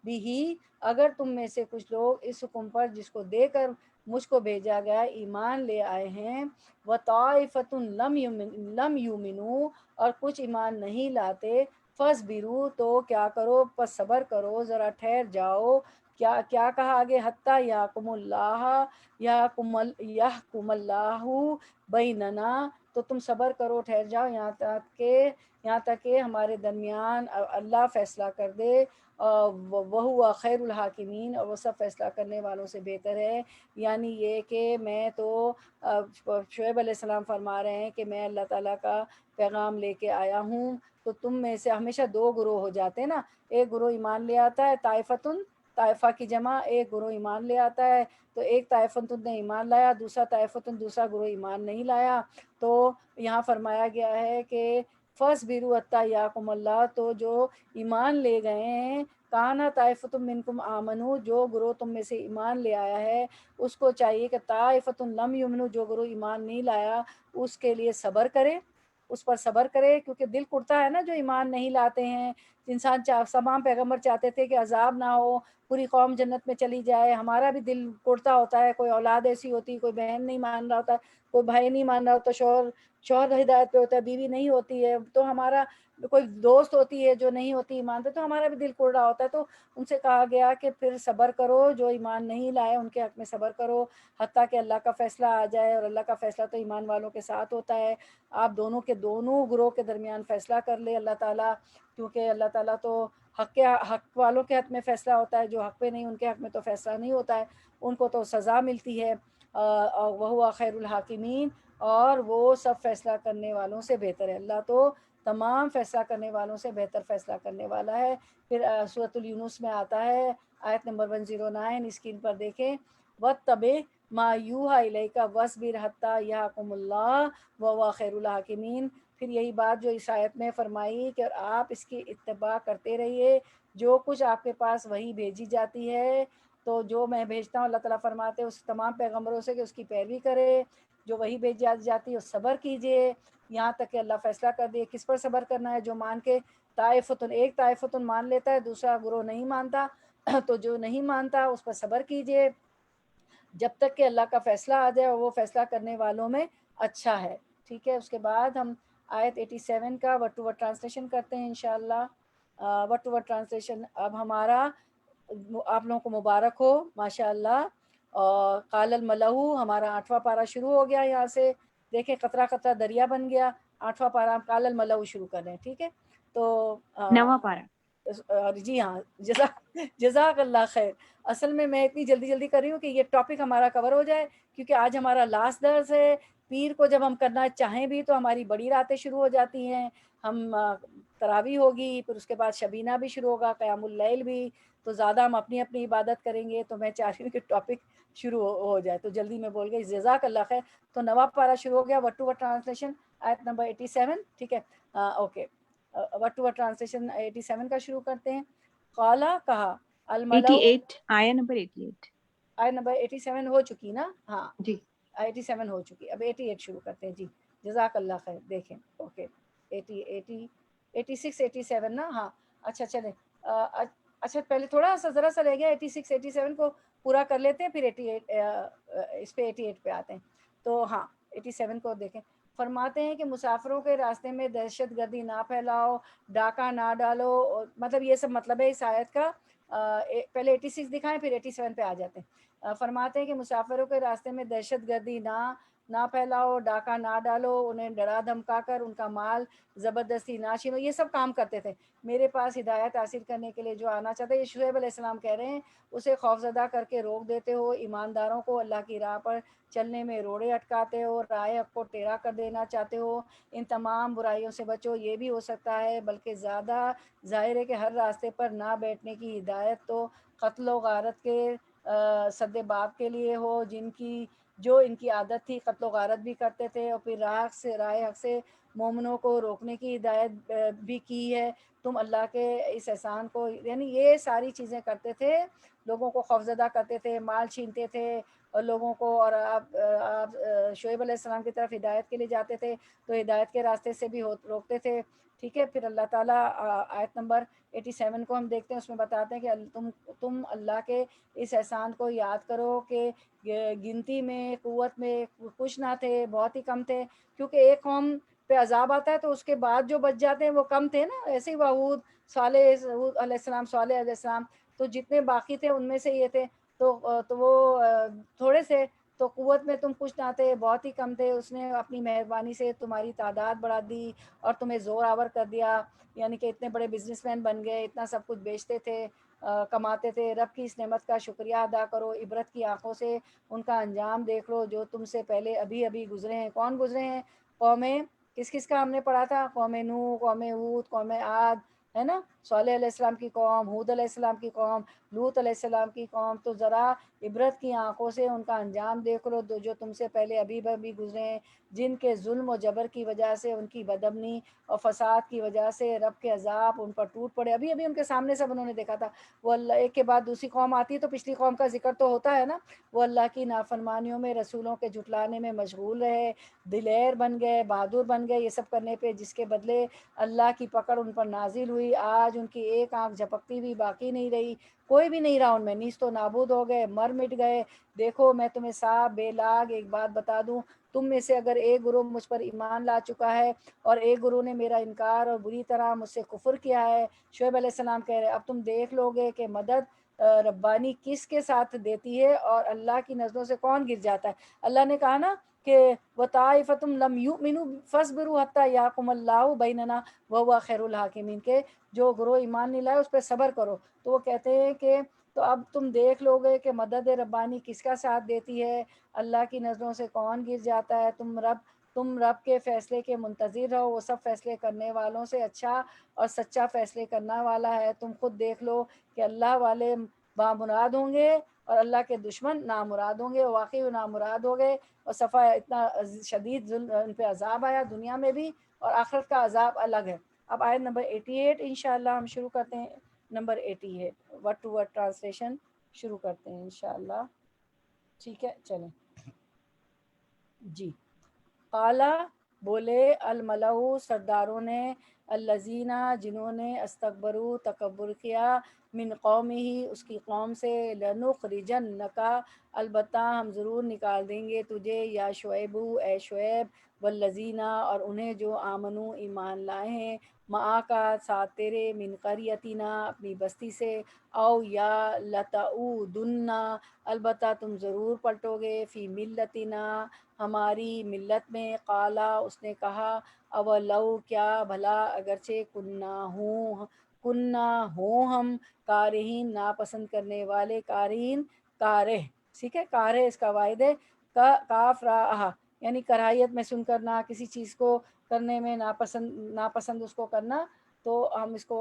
بِهِ، اگر تم میں سے کچھ لوگ اس حکم پر جس کو دے کر مجھ کو بھیجا گیا ایمان لے آئے ہیں، وَطَائِفَةٌ لَمْ يُؤْمِنُوا، اور کچھ ایمان نہیں لاتے، فَاصْبِرُوا، تو کیا کرو، پس صبر کرو، ذرا ٹھہر جاؤ۔ کیا کہا آگے، حتیٰ یحکم اللہ، یحکم اللہ بیننا، تو تم صبر کرو، ٹھہر جاؤ یہاں تک کہ ہمارے درمیان اللہ فیصلہ کر دے، وَهُوَ خیر الحاکمین، اور وہ سب فیصلہ کرنے والوں سے بہتر ہے۔ یعنی یہ کہ میں تو شعیب علیہ السلام فرما رہے ہیں کہ میں اللہ تعالیٰ کا پیغام لے کے آیا ہوں، تو تم میں سے ہمیشہ دو گروہ ہو جاتے ہیں نا، ایک گروہ ایمان لے آتا ہے، طائفتن، طائفہ کی جمع، ایک گروہ ایمان لے آتا ہے، تو ایک طائفتن نے ایمان لایا، دوسرا طائفتن، دوسرا گروہ ایمان نہیں لایا، تو یہاں فرمایا گیا ہے کہ فَاصْبِرُوا حَتَّىٰ یَحْکُمَ اللَّهُ، تو جو ایمان لے گئے ہیں، کَانَ طَائِفَةٌ مِّنْکُمْ آمَنُوا، جو گروہ تم میں سے ایمان لے آیا ہے اس کو چاہیے کہ طَائِفَةٌ لَمْ يُؤْمِنُوا، جو گروہ ایمان نہیں لایا اس کے لیے صبر کرے، اس پر صبر کرے، کیونکہ دل کڑتا ہے نا جو ایمان نہیں لاتے ہیں۔ انسان تمام پیغمبر چاہتے تھے کہ عذاب نہ ہو، پوری قوم جنت میں چلی جائے، ہمارا بھی دل کڑتا ہوتا ہے، کوئی اولاد ایسی ہوتی، کوئی بہن نہیں مان رہا ہوتا، کوئی بھائی نہیں مان رہا ہوتا، شوہر ہدایت پہ ہوتا ہے، بیوی نہیں ہوتی ہے، تو ہمارا کوئی دوست ہوتی ہے جو نہیں ہوتی ایمان پہ، تو ہمارا بھی دل کڑ رہا ہوتا ہے۔ تو ان سے کہا گیا کہ پھر صبر کرو، جو ایمان نہیں لائے ان کے حق میں صبر کرو حتیٰ کہ اللہ کا فیصلہ آ جائے، اور اللہ کا فیصلہ تو ایمان والوں کے ساتھ ہوتا ہے۔ آپ دونوں گروہ کے درمیان فیصلہ کر لے اللہ تعالیٰ، کیونکہ اللہ تعالیٰ تو حق والوں کے حق میں فیصلہ ہوتا ہے، جو حق پہ نہیں ان کے حق میں تو فیصلہ نہیں ہوتا ہے، ان کو تو سزا ملتی ہے۔ وَهُوَ خیر الحاکمین، اور وہ سب فیصلہ کرنے والوں سے بہتر ہے، اللہ تو تمام فیصلہ کرنے والوں سے بہتر فیصلہ کرنے والا ہے۔ پھر سورۃ الینوس میں آتا ہے آیت نمبر 109، اسکرین پر دیکھیں، وَاتَّبِعْ مَا یوحیٰ الیک وَاصْبِرْ حَتَّىٰ یحکم اللہ وَهُوَ خیر الحاکمین۔ پھر یہی بات جو اس آیت میں فرمائی کہ آپ اس کی اتباع کرتے رہیے، جو کچھ آپ کے پاس وہی بھیجی جاتی ہے، تو جو میں بھیجتا ہوں اللہ تعالیٰ فرماتے ہیں اس تمام پیغمبروں سے کہ اس کی پیروی کرے، جو وہی بھیجی جاتی ہے اس صبر کیجیے یہاں تک کہ اللہ فیصلہ کر دے۔ کس پر صبر کرنا ہے؟ جو مان کے ایک طائفتن مان لیتا ہے، دوسرا گروہ نہیں مانتا، تو جو نہیں مانتا اس پر صبر کیجیے جب تک کہ اللہ کا فیصلہ آ جائے، اور وہ فیصلہ کرنے والوں میں اچھا ہے۔ ٹھیک ہے، اس کے بعد ہم آیت 87 کا ورڈ ٹو ورڈ ٹرانسلیشن کرتے ہیں انشاءاللہ۔ ورڈ ٹو ورڈ ٹرانسلیشن اب ہمارا، آپ لوگوں کو مبارک ہو ماشاءاللہ۔ اور قال الملأ، ہمارا 8واں پارہ شروع ہو گیا، یہاں سے دیکھیں قطرہ قطرہ دریا بن گیا۔ 8واں پارہ قال الملأ شروع کر رہے ہیں، ٹھیک ہے؟ تو نواں پارا۔ جی ہاں، جزاک اللہ خیر۔ اصل میں اتنی جلدی جلدی کر رہی ہوں کہ یہ ٹاپک ہمارا کور ہو جائے، کیونکہ آج ہمارا لاسٹ درس ہے۔ پیر کو جب ہم کرنا چاہیں بھی تو ہماری بڑی راتیں شروع ہو جاتی ہیں، ہم تراویح ہوگی، پھر اس کے بعد شبینہ بھی شروع ہوگا، قیام اللیل بھی، تو زیادہ ہم اپنی اپنی عبادت کریں گے، تو میں چاہ رہی ہوں کہ ٹاپک شروع ہو جائے، تو جلدی میں بول گئی، جزاک اللہ خیر۔ تو نواں پارہ شروع ہو گیا، ورڈ ٹو ورڈ ٹرانسلیشن آیت نمبر 87، ٹھیک ہے؟ Okay, word to word translation 87 کا شروع کرتے ہیں۔ قالا، کہا، الملأ، 88، آیا نمبر 88۔ آیت نمبر 87 ہو چکی نا؟ ہاں، جی 87 ہو چکی، اب 88 شروع کرتے ہیں جی۔ جزاک اللہ خیر، دیکھیں، اوکے، 86 87 نا؟ ہاں، اچھا چلیں، اچھا پہلے تھوڑا سا ذرا سا رہ گیا، 86 87 کو پورا کر لیتے ہیں، پھر 88 اس پہ 88 پہ آتے ہیں۔ تو ہاں، 87 کو دیکھیں، فرماتے ہیں کہ مسافروں کے راستے میں دہشت گردی نہ پھیلاؤ، ڈاکہ نہ ڈالو، مطلب یہ سب مطلب ہے اس آیت کا۔ پہلے 86 دکھائیں، پھر 87 پہ آ جاتے ہیں۔ فرماتے ہیں کہ مسافروں کے راستے میں دہشت گردی نہ پھیلاؤ، ڈاکہ نہ ڈالو، انہیں ڈرا دھمکا کر ان کا مال زبردستی نہ چھینو، یہ سب کام کرتے تھے۔ میرے پاس ہدایت حاصل کرنے کے لیے جو آنا چاہتا ہے، یہ شعیب علیہ السلام کہہ رہے ہیں، اسے خوفزدہ کر کے روک دیتے ہو، ایمانداروں کو اللہ کی راہ پر چلنے میں روڑے اٹکاتے ہو، راہ حق کو ٹیڑھا کر دینا چاہتے ہو، ان تمام برائیوں سے بچو۔ یہ بھی ہو سکتا ہے، بلکہ زیادہ ظاہر ہے کہ ہر راستے پر نہ بیٹھنے کی ہدایت تو قتل و غارت کے سد باب کے لیے ہو، جو ان کی عادت تھی، قتل و غارت بھی کرتے تھے، اور پھر راہ حق سے مومنوں کو روکنے کی ہدایت بھی کی ہے۔ تم اللہ کے اس احسان کو، یعنی یہ ساری چیزیں کرتے تھے، لوگوں کو خوفزدہ کرتے تھے، مال چھینتے تھے اور لوگوں کو، اور آپ شعیب علیہ السلام کی طرف ہدایت کے لیے جاتے تھے تو ہدایت کے راستے سے بھی روکتے تھے، ٹھیک ہے۔ پھر اللہ تعالیٰ آیت نمبر 87 کو ہم دیکھتے ہیں، اس میں بتاتے ہیں کہ تم اللہ کے اس احسان کو یاد کرو کہ گنتی میں، قوت میں کچھ نہ تھے، بہت ہی کم تھے، کیونکہ ایک قوم پہ عذاب آتا ہے تو اس کے بعد جو بچ جاتے ہیں وہ کم تھے نا، ایسے ہی ہود علیہ السلام، صالح علیہ السلام، تو جتنے باقی تھے ان میں سے یہ تھے، تو وہ تھوڑے سے، تو قوت میں تم کچھ نہ تھے، بہت ہی کم تھے، اس نے اپنی مہربانی سے تمہاری تعداد بڑھا دی اور تمہیں زور آور کر دیا، یعنی کہ اتنے بڑے بزنس مین بن گئے، اتنا سب کچھ بیچتے تھے، کماتے تھے۔ رب کی اس نعمت کا شکریہ ادا کرو، عبرت کی آنکھوں سے ان کا انجام دیکھ لو جو تم سے پہلے ابھی گزرے ہیں۔ کون گزرے ہیں؟ قومیں، کس کا ہم نے پڑھا تھا؟ قوم نوح، قوم ہود، قوم عاد، ہے نا، صالح علیہ السلام کی قوم، ہود علیہ السلام کی قوم، لوط علیہ السلام کی قوم۔ تو ذرا عبرت کی آنکھوں سے ان کا انجام دیکھ لو جو تم سے پہلے ابھی گزرے ہیں، جن کے ظلم و جبر کی وجہ سے، ان کی بدامنی اور فساد کی وجہ سے رب کے عذاب ان پر ٹوٹ پڑے۔ ابھی ان کے سامنے سب انہوں نے دیکھا تھا، وہ اللہ، ایک کے بعد دوسری قوم آتی ہے تو پچھلی قوم کا ذکر تو ہوتا ہے نا، وہ اللہ کی نافرمانیوں میں، رسولوں کے جھٹلانے میں مشغول رہے، دلیر بن گئے، بہادر بن گئے، یہ سب کرنے پہ، جس کے بدلے اللہ کی پکڑ ان پر نازل ہوئی۔ آج ان کی ایک آنکھ جھپکتی بھی باقی نہیں رہی، کوئی بھی نہیں رہا ان میں، نیست و نابود ہو گئے، مٹ گئے۔ دیکھو میں تمہیں صاف بے لاگ ایک بات بتا دوں، تم میں سے اگر ایک گروہ مجھ پر ایمان لا چکا ہے اور ایک گروہ نے میرا انکار اور بری طرح مجھ سے کفر کیا ہے، شعیب علیہ السلام کہہ رہے، اب تم دیکھ لو گے کہ مدد ربانی کس کے ساتھ دیتی ہے اور اللہ کی نظروں سے کون گر جاتا ہے۔ اللہ نے کہا نا کہ وَطَائِفَةٌ لَمْ يُؤْمِنُوا فَاصْبِرُوا حَتَّى يَحْكُمَ اللَّهُ بَيْنَنَا وَهُوَ خَيْرُ الْحَاكِمِينَ، کہ جو گروہ ایمان نہیں لائے اس پہ صبر کرو۔ تو وہ کہتے ہیں کہ تو اب تم دیکھ لو گے کہ مدد ربانی کس کا ساتھ دیتی ہے، اللہ کی نظروں سے کون گر جاتا ہے۔ تم رب کے فیصلے کے منتظر رہو، وہ سب فیصلے کرنے والوں سے اچھا اور سچا فیصلے کرنا والا ہے۔ تم خود دیکھ لو کہ اللہ والے بامراد ہوں گے اور اللہ کے دشمن نامراد ہوں گے، واقعی وہ نامراد ہو گئے، اور صفحہ اتنا شدید ان پہ عذاب آیا دنیا میں بھی، اور آخرت کا عذاب الگ ہے۔ اب آیت نمبر 88 انشاءاللہ ہم شروع کرتے ہیں، نمبر 80 ہے، ورڈ ٹو ورڈ ٹرانسلیشن شروع کرتے ہیں انشاءاللہ، ٹھیک ہے، چلیں جی۔ قالا، بولے، الملأ، سرداروں نے، الذین، جنہوں نے، استکبروا، تکبر کیا، من قومہ، اس کی قوم سے، لنخرجنک، البتہ ہم ضرور نکال دیں گے تجھے، یا شعیب، اے شعیب، والذین، اور انہیں جو آمنو، ایمان لائے ہیں، معاک، ساتھ تیرے، من قریتنا، اپنی بستی سے، او یا لتعودن، البتہ تم ضرور پلٹو گے، فی ملتنا، ہماری ملت میں، قالا، اس نے کہا، اولو، کیا بھلا، اگرچہ کننا ہوں ہم، کارہین، ناپسند کرنے والے، کارہین، کارہ، ٹھیک ہے، کارہ اس کا واحد ہے، کاف را آہا، یعنی کراہیت محسوس کرنا، کسی چیز کو کرنے میں ناپسند اس کو کرنا۔ تو ہم اس کو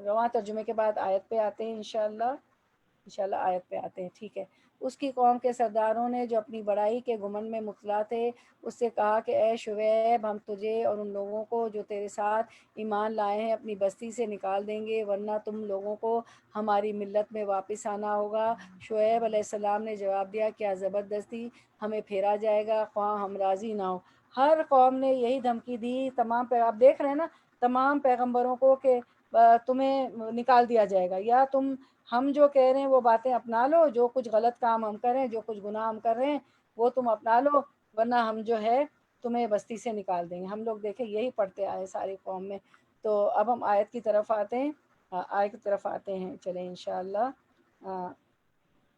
رواں ترجمے کے بعد آیت پہ آتے ہیں انشاءاللہ آیت پہ آتے ہیں، ٹھیک ہے۔ اس کی قوم کے سرداروں نے جو اپنی بڑائی کے گمنڈ میں مبتلا تھے، اس سے کہا کہ اے شعیب، ہم تجھے اور ان لوگوں کو جو تیرے ساتھ ایمان لائے ہیں اپنی بستی سے نکال دیں گے، ورنہ تم لوگوں کو ہماری ملت میں واپس آنا ہوگا۔ شعیب علیہ السلام نے جواب دیا، کیا زبردستی ہمیں پھیرا جائے گا خواہ ہم راضی نہ ہوں۔ ہر قوم نے یہی دھمکی دی، آپ دیکھ رہے ہیں نا تمام پیغمبروں کو، کہ تمہیں نکال دیا جائے گا، یا ہم جو کہہ رہے ہیں وہ باتیں اپنا لو، جو کچھ غلط کام ہم کر رہے ہیں، جو کچھ گناہ ہم کر رہے ہیں وہ تم اپنا لو، ورنہ ہم جو ہے تمہیں بستی سے نکال دیں گے۔ ہم لوگ دیکھیں یہی پڑھتے آئے ساری قوم میں۔ تو اب ہم آیت کی طرف آتے ہیں، چلیں انشاءاللہ،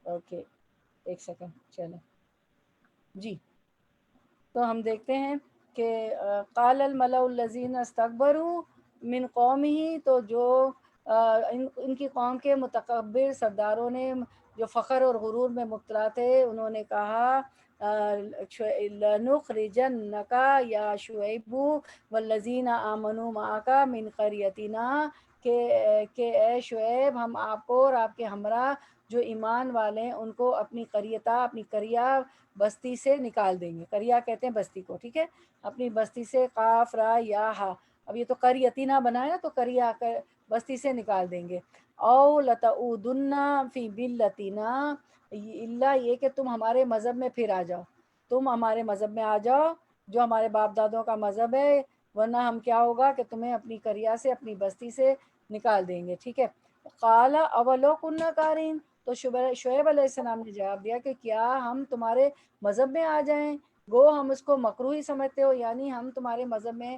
اوکے۔ ایک سیکنڈ چلیں جی. تو ہم دیکھتے ہیں کہ قال الملأ الذین استکبروا من قومہ، تو جو ان کی قوم کے متکبر سرداروں نے جو فخر اور غرور میں مبتلا تھے، انہوں نے کہا لَنُخْرِجَنَّكَ یا شعیب والذین آمنوا معک من قریتنا، کہ اے شعیب ہم آپ کو اور آپ کے ہمراہ جو ایمان والے ہیں ان کو اپنی قریہ بستی سے نکال دیں گے. قریہ کہتے ہیں بستی کو، ٹھیک ہے، اپنی بستی سے، قاف را یا ہا، اب یہ تو قریتنا بنایا تو قریہ بستی سے نکال دیں گے. او لتعودن فی ملتنا، اللہ یہ کہ تم ہمارے مذہب میں پھر آ جاؤ، تم ہمارے مذہب میں آ جاؤ جو ہمارے باپ دادوں کا مذہب ہے، ورنہ ہم کیا ہوگا کہ تمہیں اپنی قریہ سے، اپنی بستی سے نکال دیں گے. ٹھیک ہے. قال اولو کننا کارین، تو شعیب علیہ السلام نے جواب دیا کہ کیا ہم تمہارے مذہب میں آ جائیں، گو ہم اس کو مکروہی سمجھتے ہو، یعنی ہم تمہارے مذہب میں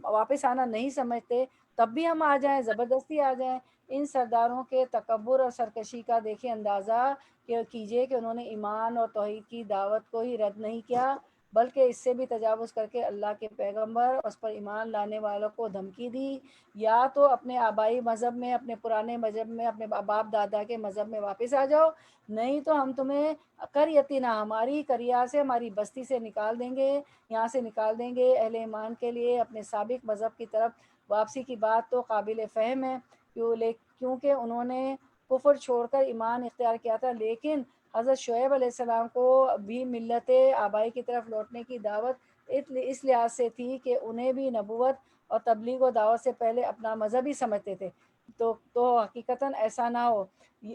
واپس آنا نہیں سمجھتے، تب بھی ہم آ جائیں، زبردستی آ جائیں. ان سرداروں کے تکبر اور سرکشی کا دیکھیں اندازہ کیجئے کہ انہوں نے ایمان اور توحید کی دعوت کو ہی رد نہیں کیا، بلکہ اس سے بھی تجاوز کر کے اللہ کے پیغمبر اور اس پر ایمان لانے والوں کو دھمکی دی. یا تو اپنے آبائی مذہب میں، اپنے پرانے مذہب میں، اپنے باپ دادا کے مذہب میں واپس آ جاؤ، نہیں تو ہم تمہیں قریتنا، ہماری قریہ سے، ہماری بستی سے نکال دیں گے، یہاں سے نکال دیں گے. اہل ایمان کے لیے اپنے سابق مذہب کی طرف واپسی کی بات تو قابل فہم ہے، کیونکہ انہوں نے کفر چھوڑ کر ایمان اختیار کیا تھا، لیکن حضرت شعیب علیہ السلام کو بھی ملت آبائی کی طرف لوٹنے کی دعوت اس لحاظ سے تھی کہ انہیں بھی نبوت اور تبلیغ و دعوت سے پہلے اپنا مذہب ہی سمجھتے تھے، تو حقیقتاً ایسا نہ ہو.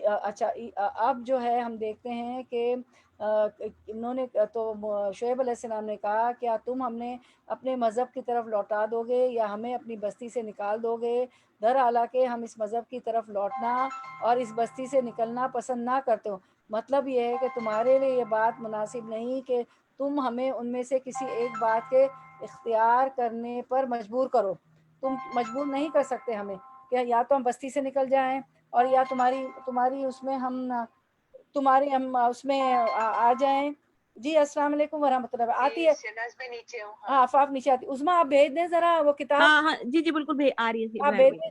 اچھا اب جو ہے ہم دیکھتے ہیں کہ انہوں نے تو شعیب علیہ السلام نے کہا کیا تم ہمیں اپنے مذہب کی طرف لوٹا دو گے یا ہمیں اپنی بستی سے نکال دو گے؟ در حالانکہ ہم اس مذہب کی طرف لوٹنا اور اس بستی سے نکلنا پسند نہ کرتے ہو. مطلب یہ ہے کہ تمہارے لیے یہ بات مناسب نہیں کہ تم ہمیں ان میں سے کسی ایک بات کے اختیار کرنے پر مجبور کرو. تم مجبور نہیں کر سکتے ہمیں کہ یا تو ہم بستی سے نکل جائیں اور یا تمہاری اس میں ہم اس میں آ جائیں. جی السلام علیکم ورحمۃ اللہ. آتی ہے نیچے ہوں. ہاں آفاق نیچے آتی. عظمیٰ آپ بھیج دیں ذرا وہ کتاب. ہاں ہاں جی جی بالکل آ رہی ہے. آپ بھیج دیں.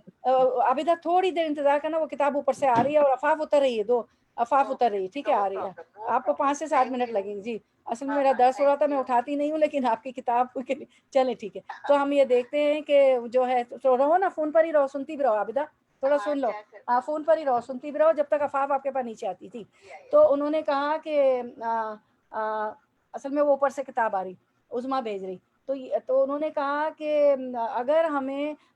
عابدہ تھوڑی دیر انتظار کرنا، وہ کتاب اوپر سے آ رہی ہے اور افاف اتر رہی ہے، دو افاف اتر رہی ہے. ٹھیک ہے، آ رہی ہے. آپ کو 5 سے 7 منٹ لگیں گے. جی اصل میں میرا درس ہو رہا تھا، میں اٹھاتی نہیں ہوں، لیکن آپ کی کتاب کے لیے چلیں ٹھیک ہے. تو ہم یہ دیکھتے ہیں کہ جو ہے تو رہو نا، فون پر ہی رہو، سنتی بھی رہو. عابدہ تھوڑا سن لو. ہاں فون پر ہی رہو، سنتی بھی رہو جب تک افاف آپ کے پاس نیچے آتی تھی. تو انہوں نے کہا کہ اصل میں وہ اوپر سے کتاب آ رہی، عظمیٰ بھیج رہی. تو انہوں نے کہا کہ اگر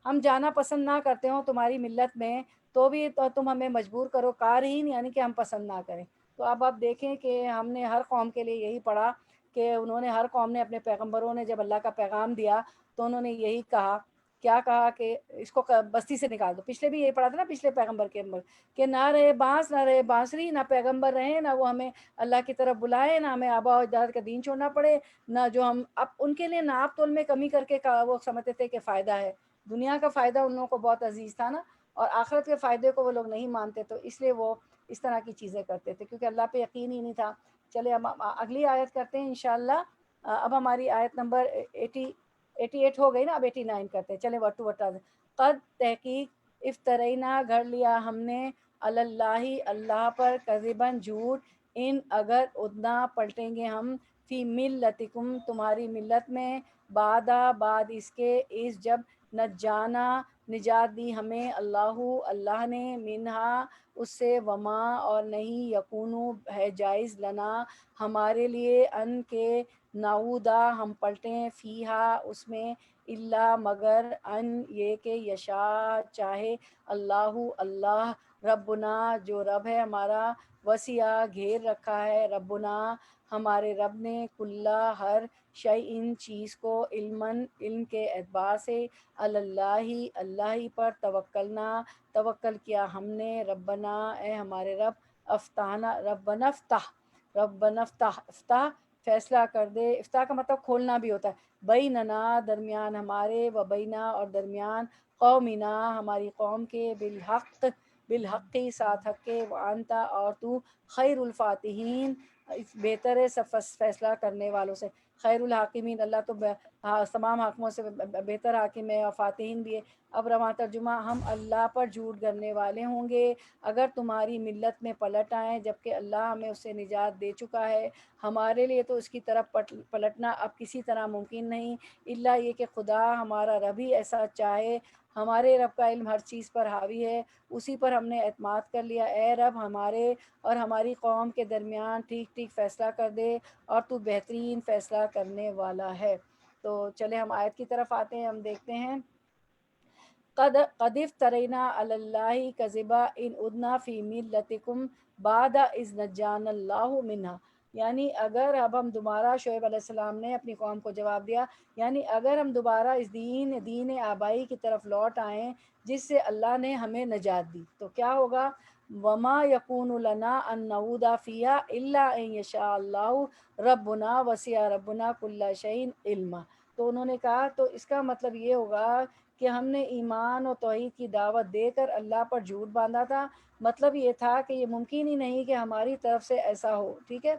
ہم جانا پسند نہ کرتے ہوں تمہاری ملت میں، تو بھی تم ہمیں مجبور کرو کارہین، یعنی کہ ہم پسند نہ کریں. تو اب آپ دیکھیں کہ ہم نے ہر قوم کے لیے یہی پڑھا کہ ہر قوم نے اپنے پیغمبروں نے جب اللہ کا پیغام دیا تو انہوں نے یہی کہا، کیا کہا کہ اس کو بستی سے نکال دو. پچھلے بھی یہی پڑھا تھا نا، پچھلے پیغمبر کے اندر کہ نہ رہے بانس، نہ رہے بانسری، نہ پیغمبر رہیں، نہ وہ ہمیں اللہ کی طرف بلائے، نہ ہمیں آبا و اجداد کا دین چھوڑنا پڑے، نہ جو ہم اب ان کے لیے ناپ تول میں کمی کر کے وہ سمجھتے تھے کہ فائدہ ہے. دنیا کا فائدہ ان لوگوں کو بہت عزیز تھا نا، اور آخرت کے فائدے کو وہ لوگ نہیں مانتے، تو اس لیے وہ اس طرح کی چیزیں کرتے تھے کیونکہ اللہ پہ یقین ہی نہیں تھا. چلے ہم اگلی آیت کرتے ہیں انشاءاللہ. اب ہماری آیت نمبر 88 ہو گئی نا، اب 89 کرتے ہیں. چلیں وٹ ٹو وٹ. قد تحقیق افترینا گھڑ لیا ہم نے، اللہ اللہ پر، کذباً جھوٹ، ان اگر ادنا پلٹیں گے ہم، فی ملتکم تمہاری ملت میں، بعد اس کے، اس جب نجانا نجات دی ہمیں، اللہ نے، منہا اس سے، وما اور نہیں، یکونو ہے جائز، لنا ہمارے لیے، ان کے نعودا ہم پلٹیں، فیہا اس میں، اللہ مگر، ان یہ کہ یشاء چاہے، اللہ ربنا جو رب ہے ہمارا، وسیع گھیر رکھا ہے، ربنا ہمارے رب نے، کلا ہر شیء چیز کو، علم کے اعتبار سے، اللہ ہی پر، توکل کیا ہم نے، ربنا اے ہمارے رب، ربنا افتح فیصلہ کر دے. افتح کا مطلب کھولنا بھی ہوتا ہے. بیننا درمیان ہمارے، و بینا اور درمیان، قومنا ہماری قوم کے، بالحق بالحق ساتھ حق کے، وانتا اور تو خیر الفاتحین بہتر ہے سب فیصلہ کرنے والوں سے، خیر الحاکمین اللہ تو تمام حاکموں سے بہتر حاکم ہے اور فاتحین بھی ہے۔ اب رواں ترجمہ، ہم اللہ پر جھوٹ گھڑنے والے ہوں گے اگر تمہاری ملت میں پلٹ آئیں جبکہ اللہ ہمیں اس سے نجات دے چکا ہے، ہمارے لیے تو اس کی طرف پلٹنا اب کسی طرح ممکن نہیں، الا یہ کہ خدا ہمارا رب ہی ایسا چاہے، ہمارے رب کا علم ہر چیز پر حاوی ہے، اسی پر ہم نے اعتماد کر لیا، اے رب ہمارے اور ہماری قوم کے درمیان ٹھیک ٹھیک فیصلہ کر دے اور تو بہترین فیصلہ کرنے والا ہے۔ تو چلے ہم آیت کی طرف آتے ہیں، ہم دیکھتے ہیں قد افترینا علی اللہ کذبا ان ادنا فی ملتکم بعد اذ نجانا اللہ منہا، یعنی اگر اب ہم دوبارہ، شعیب علیہ السلام نے اپنی قوم کو جواب دیا، یعنی اگر ہم دوبارہ اس دین آبائی کی طرف لوٹ آئیں جس سے اللہ نے ہمیں نجات دی تو کیا ہوگا؟ وما یکون لنا ان نعود فیہا الا ان یشاء اللہ ربنا وسع ربنا کل شیء علما۔ تو انہوں نے کہا تو اس کا مطلب یہ ہوگا کہ ہم نے ایمان اور توحید کی دعوت دے کر اللہ پر جھوٹ باندھا تھا، مطلب یہ تھا کہ یہ ممکن ہی نہیں کہ ہماری طرف سے ایسا ہو، ٹھیک ہے،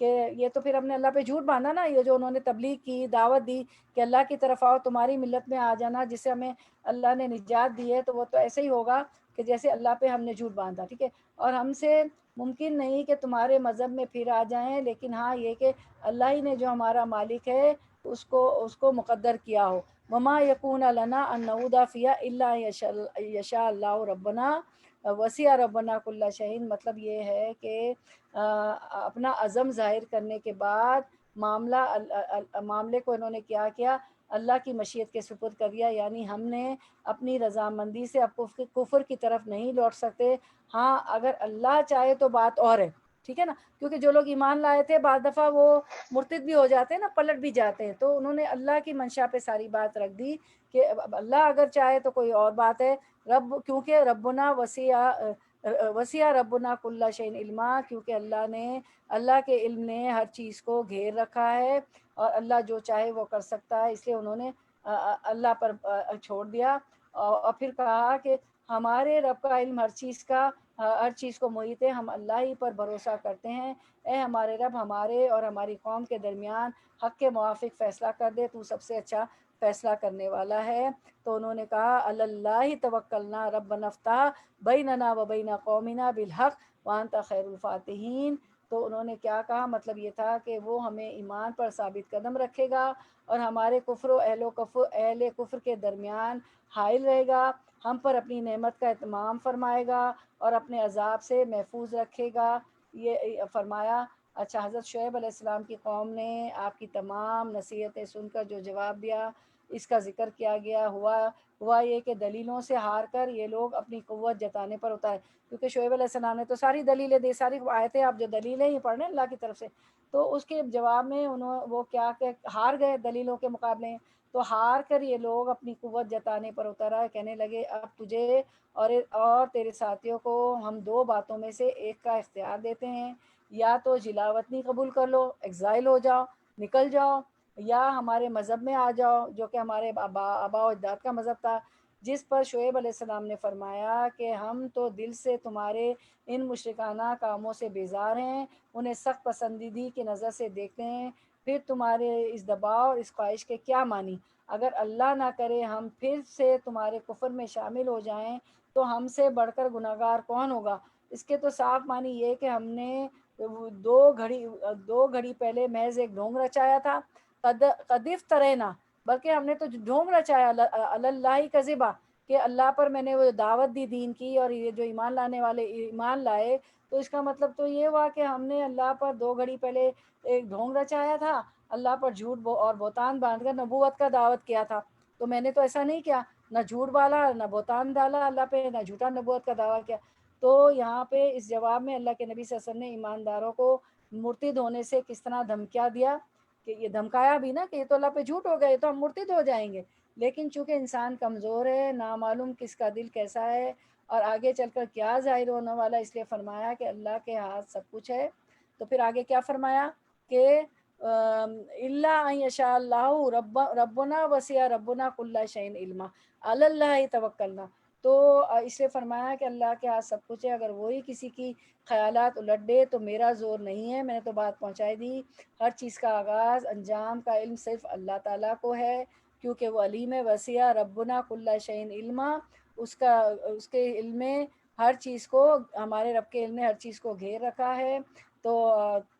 کہ یہ تو پھر ہم نے اللہ پہ جھوٹ باندھا نا، یہ جو انہوں نے تبلیغ کی، دعوت دی کہ اللہ کی طرف آؤ، تمہاری ملت میں آ جانا جس سے ہمیں اللہ نے نجات دی ہے، تو وہ تو ایسے ہی ہوگا کہ جیسے اللہ پہ ہم نے جھوٹ باندھا، ٹھیک ہے، اور ہم سے ممکن نہیں کہ تمہارے مذہب میں پھر آ جائیں، لیکن ہاں یہ کہ اللہ ہی نے جو ہمارا مالک ہے اس کو مقدر کیا ہو۔ وما یکون لنا ان نعود فیہا الا یشاء اللہ ربنا وسع ربنا کل شیء، مطلب یہ ہے کہ اپنا عزم ظاہر کرنے کے بعد معاملے کو انہوں نے کیا اللہ کی مشیت کے سپرد کر دیا، یعنی ہم نے اپنی رضامندی سے اب کفر کی طرف نہیں لوٹ سکتے، ہاں اگر اللہ چاہے تو بات اور ہے، ٹھیک ہے نا، کیونکہ جو لوگ ایمان لائے تھے بعض دفعہ وہ مرتد بھی ہو جاتے ہیں نا، پلٹ بھی جاتے ہیں، تو انہوں نے اللہ کی منشا پہ ساری بات رکھ دی کہ اللہ اگر چاہے تو کوئی اور بات ہے، کیونکہ ربنا وسیع ربنا کل شیء علما، کیونکہ اللہ کے علم نے ہر چیز کو گھیر رکھا ہے اور اللہ جو چاہے وہ کر سکتا ہے، اس لیے انہوں نے اللہ پر چھوڑ دیا اور پھر کہا کہ ہمارے رب کا علم ہر چیز کو محیط ہے، ہم اللہ ہی پر بھروسہ کرتے ہیں، اے ہمارے رب ہمارے اور ہماری قوم کے درمیان حق کے موافق فیصلہ کر دے، تو سب سے اچھا فیصلہ کرنے والا ہے۔ تو انہوں نے کہا اللہ توکلنا ربنا افتح بیننا و بین قومنا بالحق وانت خیر الفاتحین۔ تو انہوں نے کیا کہا، مطلب یہ تھا کہ وہ ہمیں ایمان پر ثابت قدم رکھے گا اور ہمارے کفر و اہل کفر کے درمیان حائل رہے گا، ہم پر اپنی نعمت کا اتمام فرمائے گا اور اپنے عذاب سے محفوظ رکھے گا، یہ فرمایا۔ اچھا، حضرت شعیب علیہ السلام کی قوم نے آپ کی تمام نصیحتیں سن کر جو جواب دیا اس کا ذکر کیا گیا، ہوا یہ کہ دلیلوں سے ہار کر یہ لوگ اپنی قوت جتانے پر اتارے، کیونکہ شعیب علیہ السلام نے تو ساری دلیلیں دی، ساری آیتیں آپ جو دلیلیں ہی پڑھ رہے ہیں اللہ کی طرف سے، تو اس کے جواب میں وہ کیا کہ ہار گئے دلیلوں کے مقابلے، تو ہار کر یہ لوگ اپنی قوت جتانے پر اترا، کہنے لگے اب تجھے اور تیرے ساتھیوں کو ہم دو باتوں میں سے ایک کا اختیار دیتے ہیں، یا تو جلاوطنی قبول کر لو، ایگزائل ہو جاؤ، نکل جاؤ، یا ہمارے مذہب میں آ جاؤ جو کہ ہمارے آبا و اجداد کا مذہب تھا۔ جس پر شعیب علیہ السلام نے فرمایا کہ ہم تو دل سے تمہارے ان مشرکانہ کاموں سے بیزار ہیں، انہیں سخت پسندیدگی کی نظر سے دیکھتے ہیں، پھر تمہارے اس دباؤ اور اس خواہش کے کیا معنی؟ اگر اللہ نہ کرے ہم پھر سے تمہارے کفر میں شامل ہو جائیں تو ہم سے بڑھ کر گناہگار کون ہوگا؟ اس کے تو صاف معنی یہ کہ ہم نے دو گھڑی پہلے محض ایک ڈھونگ رچایا تھا، قدف ترینا، بلکہ ہم نے تو ڈھونگ رچایا اللہ کذبا، کہ اللہ پر میں نے وہ دعوت دی دین کی اور یہ جو ایمان لانے والے ایمان لائے، تو اس کا مطلب تو یہ ہوا کہ ہم نے اللہ پر دو گھڑی پہلے ایک ڈھونگ رچایا تھا، اللہ پر جھوٹ اور بہتان باندھ کر نبوت کا دعوت کیا تھا، تو میں نے تو ایسا نہیں کیا، نہ جھوٹ بالا، نہ بہتان ڈالا اللہ پہ، نہ جھوٹا نبوت کا دعویٰ کیا۔ تو یہاں پہ اس جواب میں اللہ کے نبی صلی اللہ علیہ وسلم نے ایمانداروں کو مرتد ہونے سے کس طرح دھمکیا دیا، کہ یہ دھمکایا بھی نا کہ یہ تو اللہ پہ جھوٹ ہو گئے تو ہم مرتد ہو جائیں گے، لیکن چونکہ انسان کمزور ہے، نامعلوم کس کا دل کیسا ہے اور آگے چل کر کیا ظاہر ہونے والا، اس لیے فرمایا کہ اللہ کے ہاتھ سب کچھ ہے۔ تو پھر آگے کیا فرمایا کہ اللہ ان یشاء اللہ ربنا وسع ربنا کل شیء علما علی اللہ توکلنا، تو اس لیے فرمایا کہ اللہ کے ہاتھ سب کچھ ہے، اگر وہی کسی کی خیالات الٹ دے تو میرا زور نہیں ہے، میں نے تو بات پہنچائی دی۔ ہر چیز کا آغاز انجام کا علم صرف اللہ تعالیٰ کو ہے، کیونکہ وہ علیم وسیع ربنا کل شیء علما، اس کے علم میں ہر چیز کو، ہمارے رب کے علم نے ہر چیز کو گھیر رکھا ہے۔ تو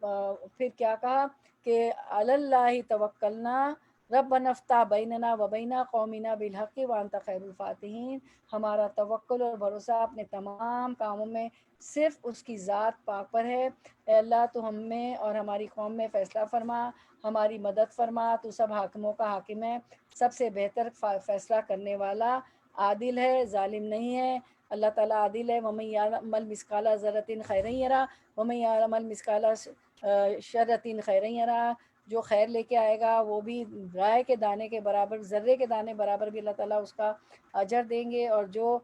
پھر کیا کہا کہ علی اللہ توکلنا ربنا افتح بیننا و بین قومنا بالحق وانت خیر الفاتحین، ہمارا توکل اور بھروسہ اپنے تمام کاموں میں صرف اس کی ذات پاک پر ہے۔ اے اللہ تو ہم میں اور ہماری قوم میں فیصلہ فرما، ہماری مدد فرما، تو سب حاکموں کا حاکم ہے، سب سے بہتر فیصلہ کرنے والا، عادل ہے، ظالم نہیں ہے۔ اللہ تعالیٰ عادل ہے۔ وَمَن يَعْمَلْ مِثْقَالَ ذَرَّةٍ خَيْرًا يَرَهُ وَمَن يَعْمَلْ مِثْقَالَ شَرٍّ خَيْرًا يَرَهُ، جو خیر لے کے آئے گا وہ بھی رائے کے دانے کے برابر، ذرے کے دانے برابر بھی اللہ تعالیٰ اس کا اجر دیں گے، اور جو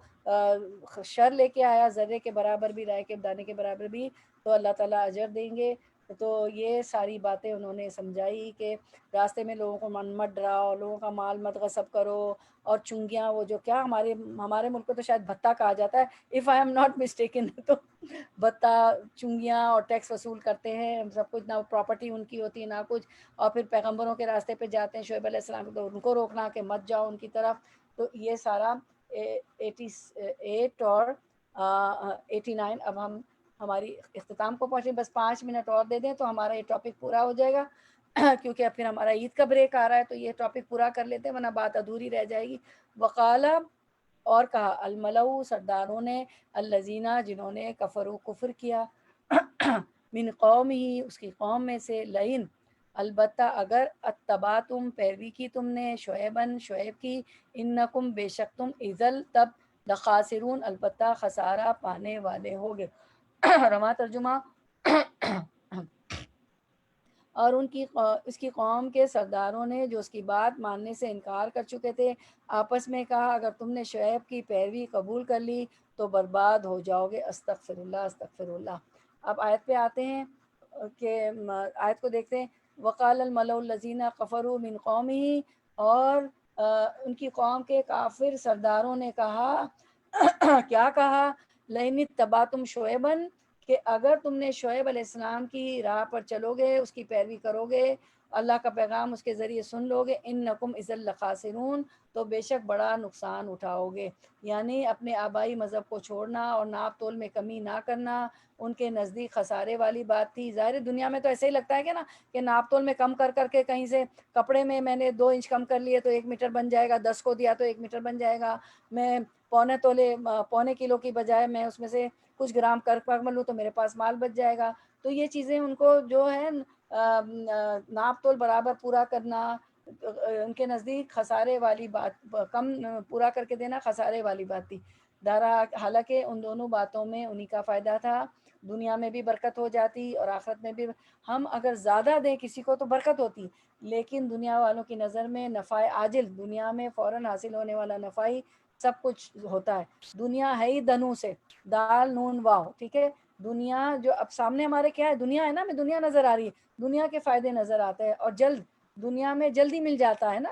شر لے کے آیا ذرے کے برابر بھی، رائے کے دانے کے برابر بھی، تو اللہ تعالیٰ اجر دیں گے۔ تو یہ ساری باتیں انہوں نے سمجھائی کہ راستے میں لوگوں کو مت ڈراؤ، لوگوں کا مال مت غصب کرو، اور چنگیاں، وہ جو کیا ہمارے ملک میں تو شاید بھتہ کہا جاتا ہے، if I am not mistaken, تو بھتہ، چنگیاں اور ٹیکس وصول کرتے ہیں سب کچھ، نہ پراپرٹی ان کی ہوتی ہے نہ کچھ، اور پھر پیغمبروں کے راستے پہ جاتے ہیں شعیب علیہ السلام، تو ان کو روکنا کہ مت جاؤ ان کی طرف۔ تو یہ سارا 88 اور 89، اب ہم ہماری اختتام کو پہنچے، بس 5 منٹ اور دے دیں تو ہمارا یہ ٹاپک پورا ہو جائے گا کیونکہ اب پھر ہمارا عید کا بریک آ رہا ہے، تو یہ ٹاپک پورا کر لیتے ہیں ورنہ بات ادھوری رہ جائے گی۔ وقالا، اور کہا، الملؤ، سرداروں نے، الذین، جنہوں نے، کفروا، کفر کیا، من قوم ہی، اس کی قوم میں سے، لئن، البتہ، اگر، اتبعتم، پیروی کی تم نے، شعیباً، شعیب کی، انکم، بے شک تم، اذل، تب، لخاسرون، البتہ خسارہ پانے والے ہوگے۔ رواں ترجمہ، اور اس کی قوم کے سرداروں نے، جو اس کی بات ماننے سے انکار کر چکے تھے، آپس میں کہا، اگر تم نے شعیب کی پیروی قبول کر لی تو برباد ہو جاؤ گے، استغفر اللہ، استغفر اللہ۔ اب آیت پہ آتے ہیں کہ آیت کو دیکھتے ہیں۔ وقال الملأ الذین کفروا من قومہ، اور ان کی قوم کے کافر سرداروں نے کہا، کیا کہا، لئن اتبعتم شعیبا، کہ اگر تم نے شعیب علیہ السلام کی راہ پر چلو گے، اس کی پیروی کرو گے، اللہ کا پیغام اس کے ذریعے سن لو گے، انکم اذا لخاسرون، تو بے شک بڑا نقصان اٹھاؤ گے۔ یعنی اپنے آبائی مذہب کو چھوڑنا اور ناپ تول میں کمی نہ کرنا ان کے نزدیک خسارے والی بات تھی۔ ظاہر دنیا میں تو ایسے ہی لگتا ہے کہ نا، کہ ناپ تول میں کم کر کے کہیں سے کپڑے میں نے 2 انچ کم کر لیے تو 1 میٹر بن جائے گا، 10 کو دیا تو 1 میٹر بن جائے گا، میں پونے کلو کی بجائے میں اس میں سے کچھ گرام کر لوں تو میرے پاس مال بچ جائے گا۔ تو یہ چیزیں ان کو جو ہے ناپ تول برابر پورا کرنا ان کے نزدیک خسارے والی بات، کم پورا کر کے دینا خسارے والی بات تھی۔ حالانکہ ان دونوں باتوں میں انہی کا فائدہ تھا، دنیا میں بھی برکت ہو جاتی اور آخرت میں بھی۔ ہم اگر زیادہ دیں کسی کو تو برکت ہوتی، لیکن دنیا والوں کی نظر میں نفع عاجل، دنیا میں فوراً حاصل ہونے والا نفع ہی سب کچھ ہوتا ہے۔ دنیا ہے ہی دنوں سے، دال نون واو، ٹھیک ہے۔ دنیا جو اب سامنے ہمارے کیا ہے، دنیا ہے نا، میں دنیا نظر آ رہی ہے، دنیا کے فائدے نظر آتے ہیں، اور دنیا میں جلدی مل جاتا ہے نا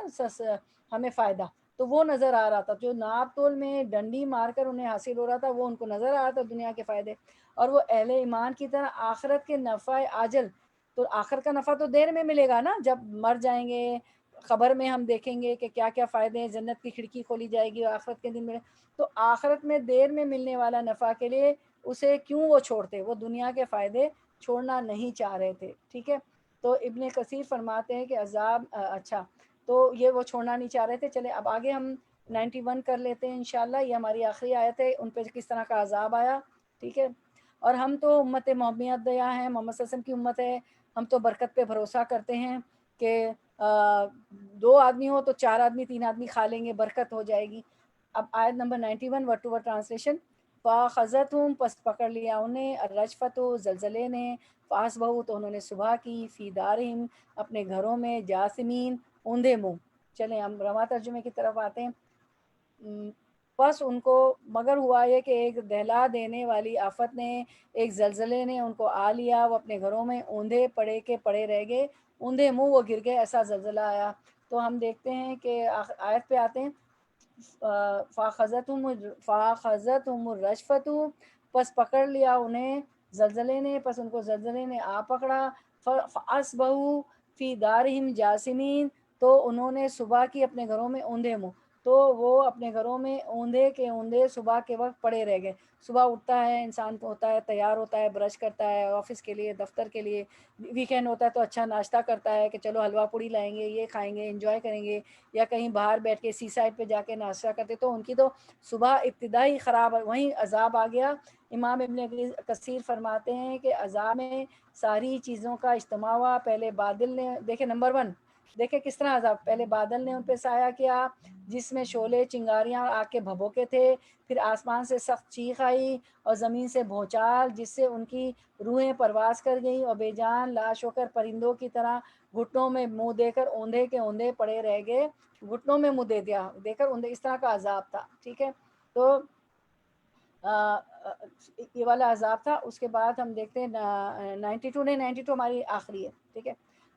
ہمیں فائدہ، تو وہ نظر آ رہا تھا۔ جو ناپ تول میں ڈنڈی مار کر انہیں حاصل ہو رہا تھا وہ ان کو نظر آ رہا تھا، دنیا کے فائدے، اور وہ اہل ایمان کی طرح آخرت کے نفع عاجل، تو آخرت کا نفع تو دیر میں ملے گا نا، جب مر جائیں گے، خبر میں ہم دیکھیں گے کہ کیا کیا فائدے ہیں، جنت کی کھڑکی کھولی جائے گی اور آخرت کے دن میں، تو آخرت میں دیر میں ملنے والا نفع کے لیے اسے کیوں وہ چھوڑتے، وہ دنیا کے فائدے چھوڑنا نہیں چاہ رہے تھے، ٹھیک ہے۔ تو ابن کثیر فرماتے ہیں کہ عذاب، اچھا، تو یہ وہ چھوڑنا نہیں چاہ رہے تھے۔ چلے اب آگے ہم 91 کر لیتے ہیں انشاءاللہ، یہ ہماری آخری آیت ہے، ان پہ کس طرح کا عذاب آیا، ٹھیک ہے۔ اور ہم تو امت محمدیہ ہیں، محمد صلی اللہ علیہ وسلم کی امت ہے، ہم تو برکت پہ بھروسہ کرتے ہیں کہ 2 آدمی ہو تو 4 آدمی 3 آدمی کھا لیں گے، برکت ہو جائے گی۔ اب آیت نمبر 91 ورڈ ٹو ورڈ ٹرانسلیشن۔ فَأَخَذَتْهُمْ، پس پکڑ لیا انہیں، الرجفۃ، زلزلے نے، فَأَصْبَحُوا، تو انہوں نے صبح کی، فی دارہم، اپنے گھروں میں، جاثمین، اوندھے منہ۔ چلیں ہم رواں ترجمے کی طرف آتے ہیں۔ پس ان کو مگر ہوا یہ کہ ایک دہلا دینے والی آفت نے، ایک زلزلے نے ان کو آ لیا، وہ اپنے گھروں میں اوندھے پڑے کے پڑے رہ گئے، اوندھے منہ وہ گر گئے، ایسا زلزلہ آیا۔ تو ہم دیکھتے ہیں کہ آیت پہ آتے ہیں، فاخذتہم الرجفۃ، پس پکڑ لیا انہیں زلزلے نے، پس ان کو زلزلے نے آ پکڑا، فاصبحوا فی دارہم جاثمین، تو انہوں نے صبح کی اپنے گھروں میں اوندے منہ، تو وہ اپنے گھروں میں اوندے کے اوندے صبح کے وقت پڑے رہ گئے۔ صبح اٹھتا ہے انسان کو، ہوتا ہے تیار ہوتا ہے، برش کرتا ہے آفس کے لیے، دفتر کے لیے، ویکینڈ ہوتا ہے تو اچھا ناشتہ کرتا ہے کہ چلو حلوہ پوڑی لائیں گے، یہ کھائیں گے، انجوائے کریں گے، یا کہیں باہر بیٹھ کے سی سائڈ پہ جا کے ناشتہ کرتے، تو ان کی تو صبح ابتدا ہی خراب ہے، وہیں عذاب آ گیا۔ امام ابن کثیر فرماتے ہیں کہ عذاب میں ساری چیزوں کا اجتماع ہوا، پہلے بادل نے، دیکھیں نمبر 1، دیکھیں کس طرح عذاب، پہلے بادل نے ان پہ سایہ کیا جس میں شعلے چنگاریاں آگ کے بھبوکے تھے، پھر آسمان سے سخت چیخ آئی اور زمین سے بھونچال جس سے ان کی روحیں پرواز کر گئیں اور بے جان لاش ہو کر پرندوں کی طرح گھٹنوں میں منہ دے کر اوندے کے اوندے پڑے رہ گئے، گھٹنوں میں منہ دے کر اوندے، اس طرح کا عذاب تھا، ٹھیک ہے۔ تو یہ والا عذاب تھا۔ اس کے بعد ہم دیکھتے ہیں 92 نہیں، 92 ہماری آخری ہے، ٹھیک ہے،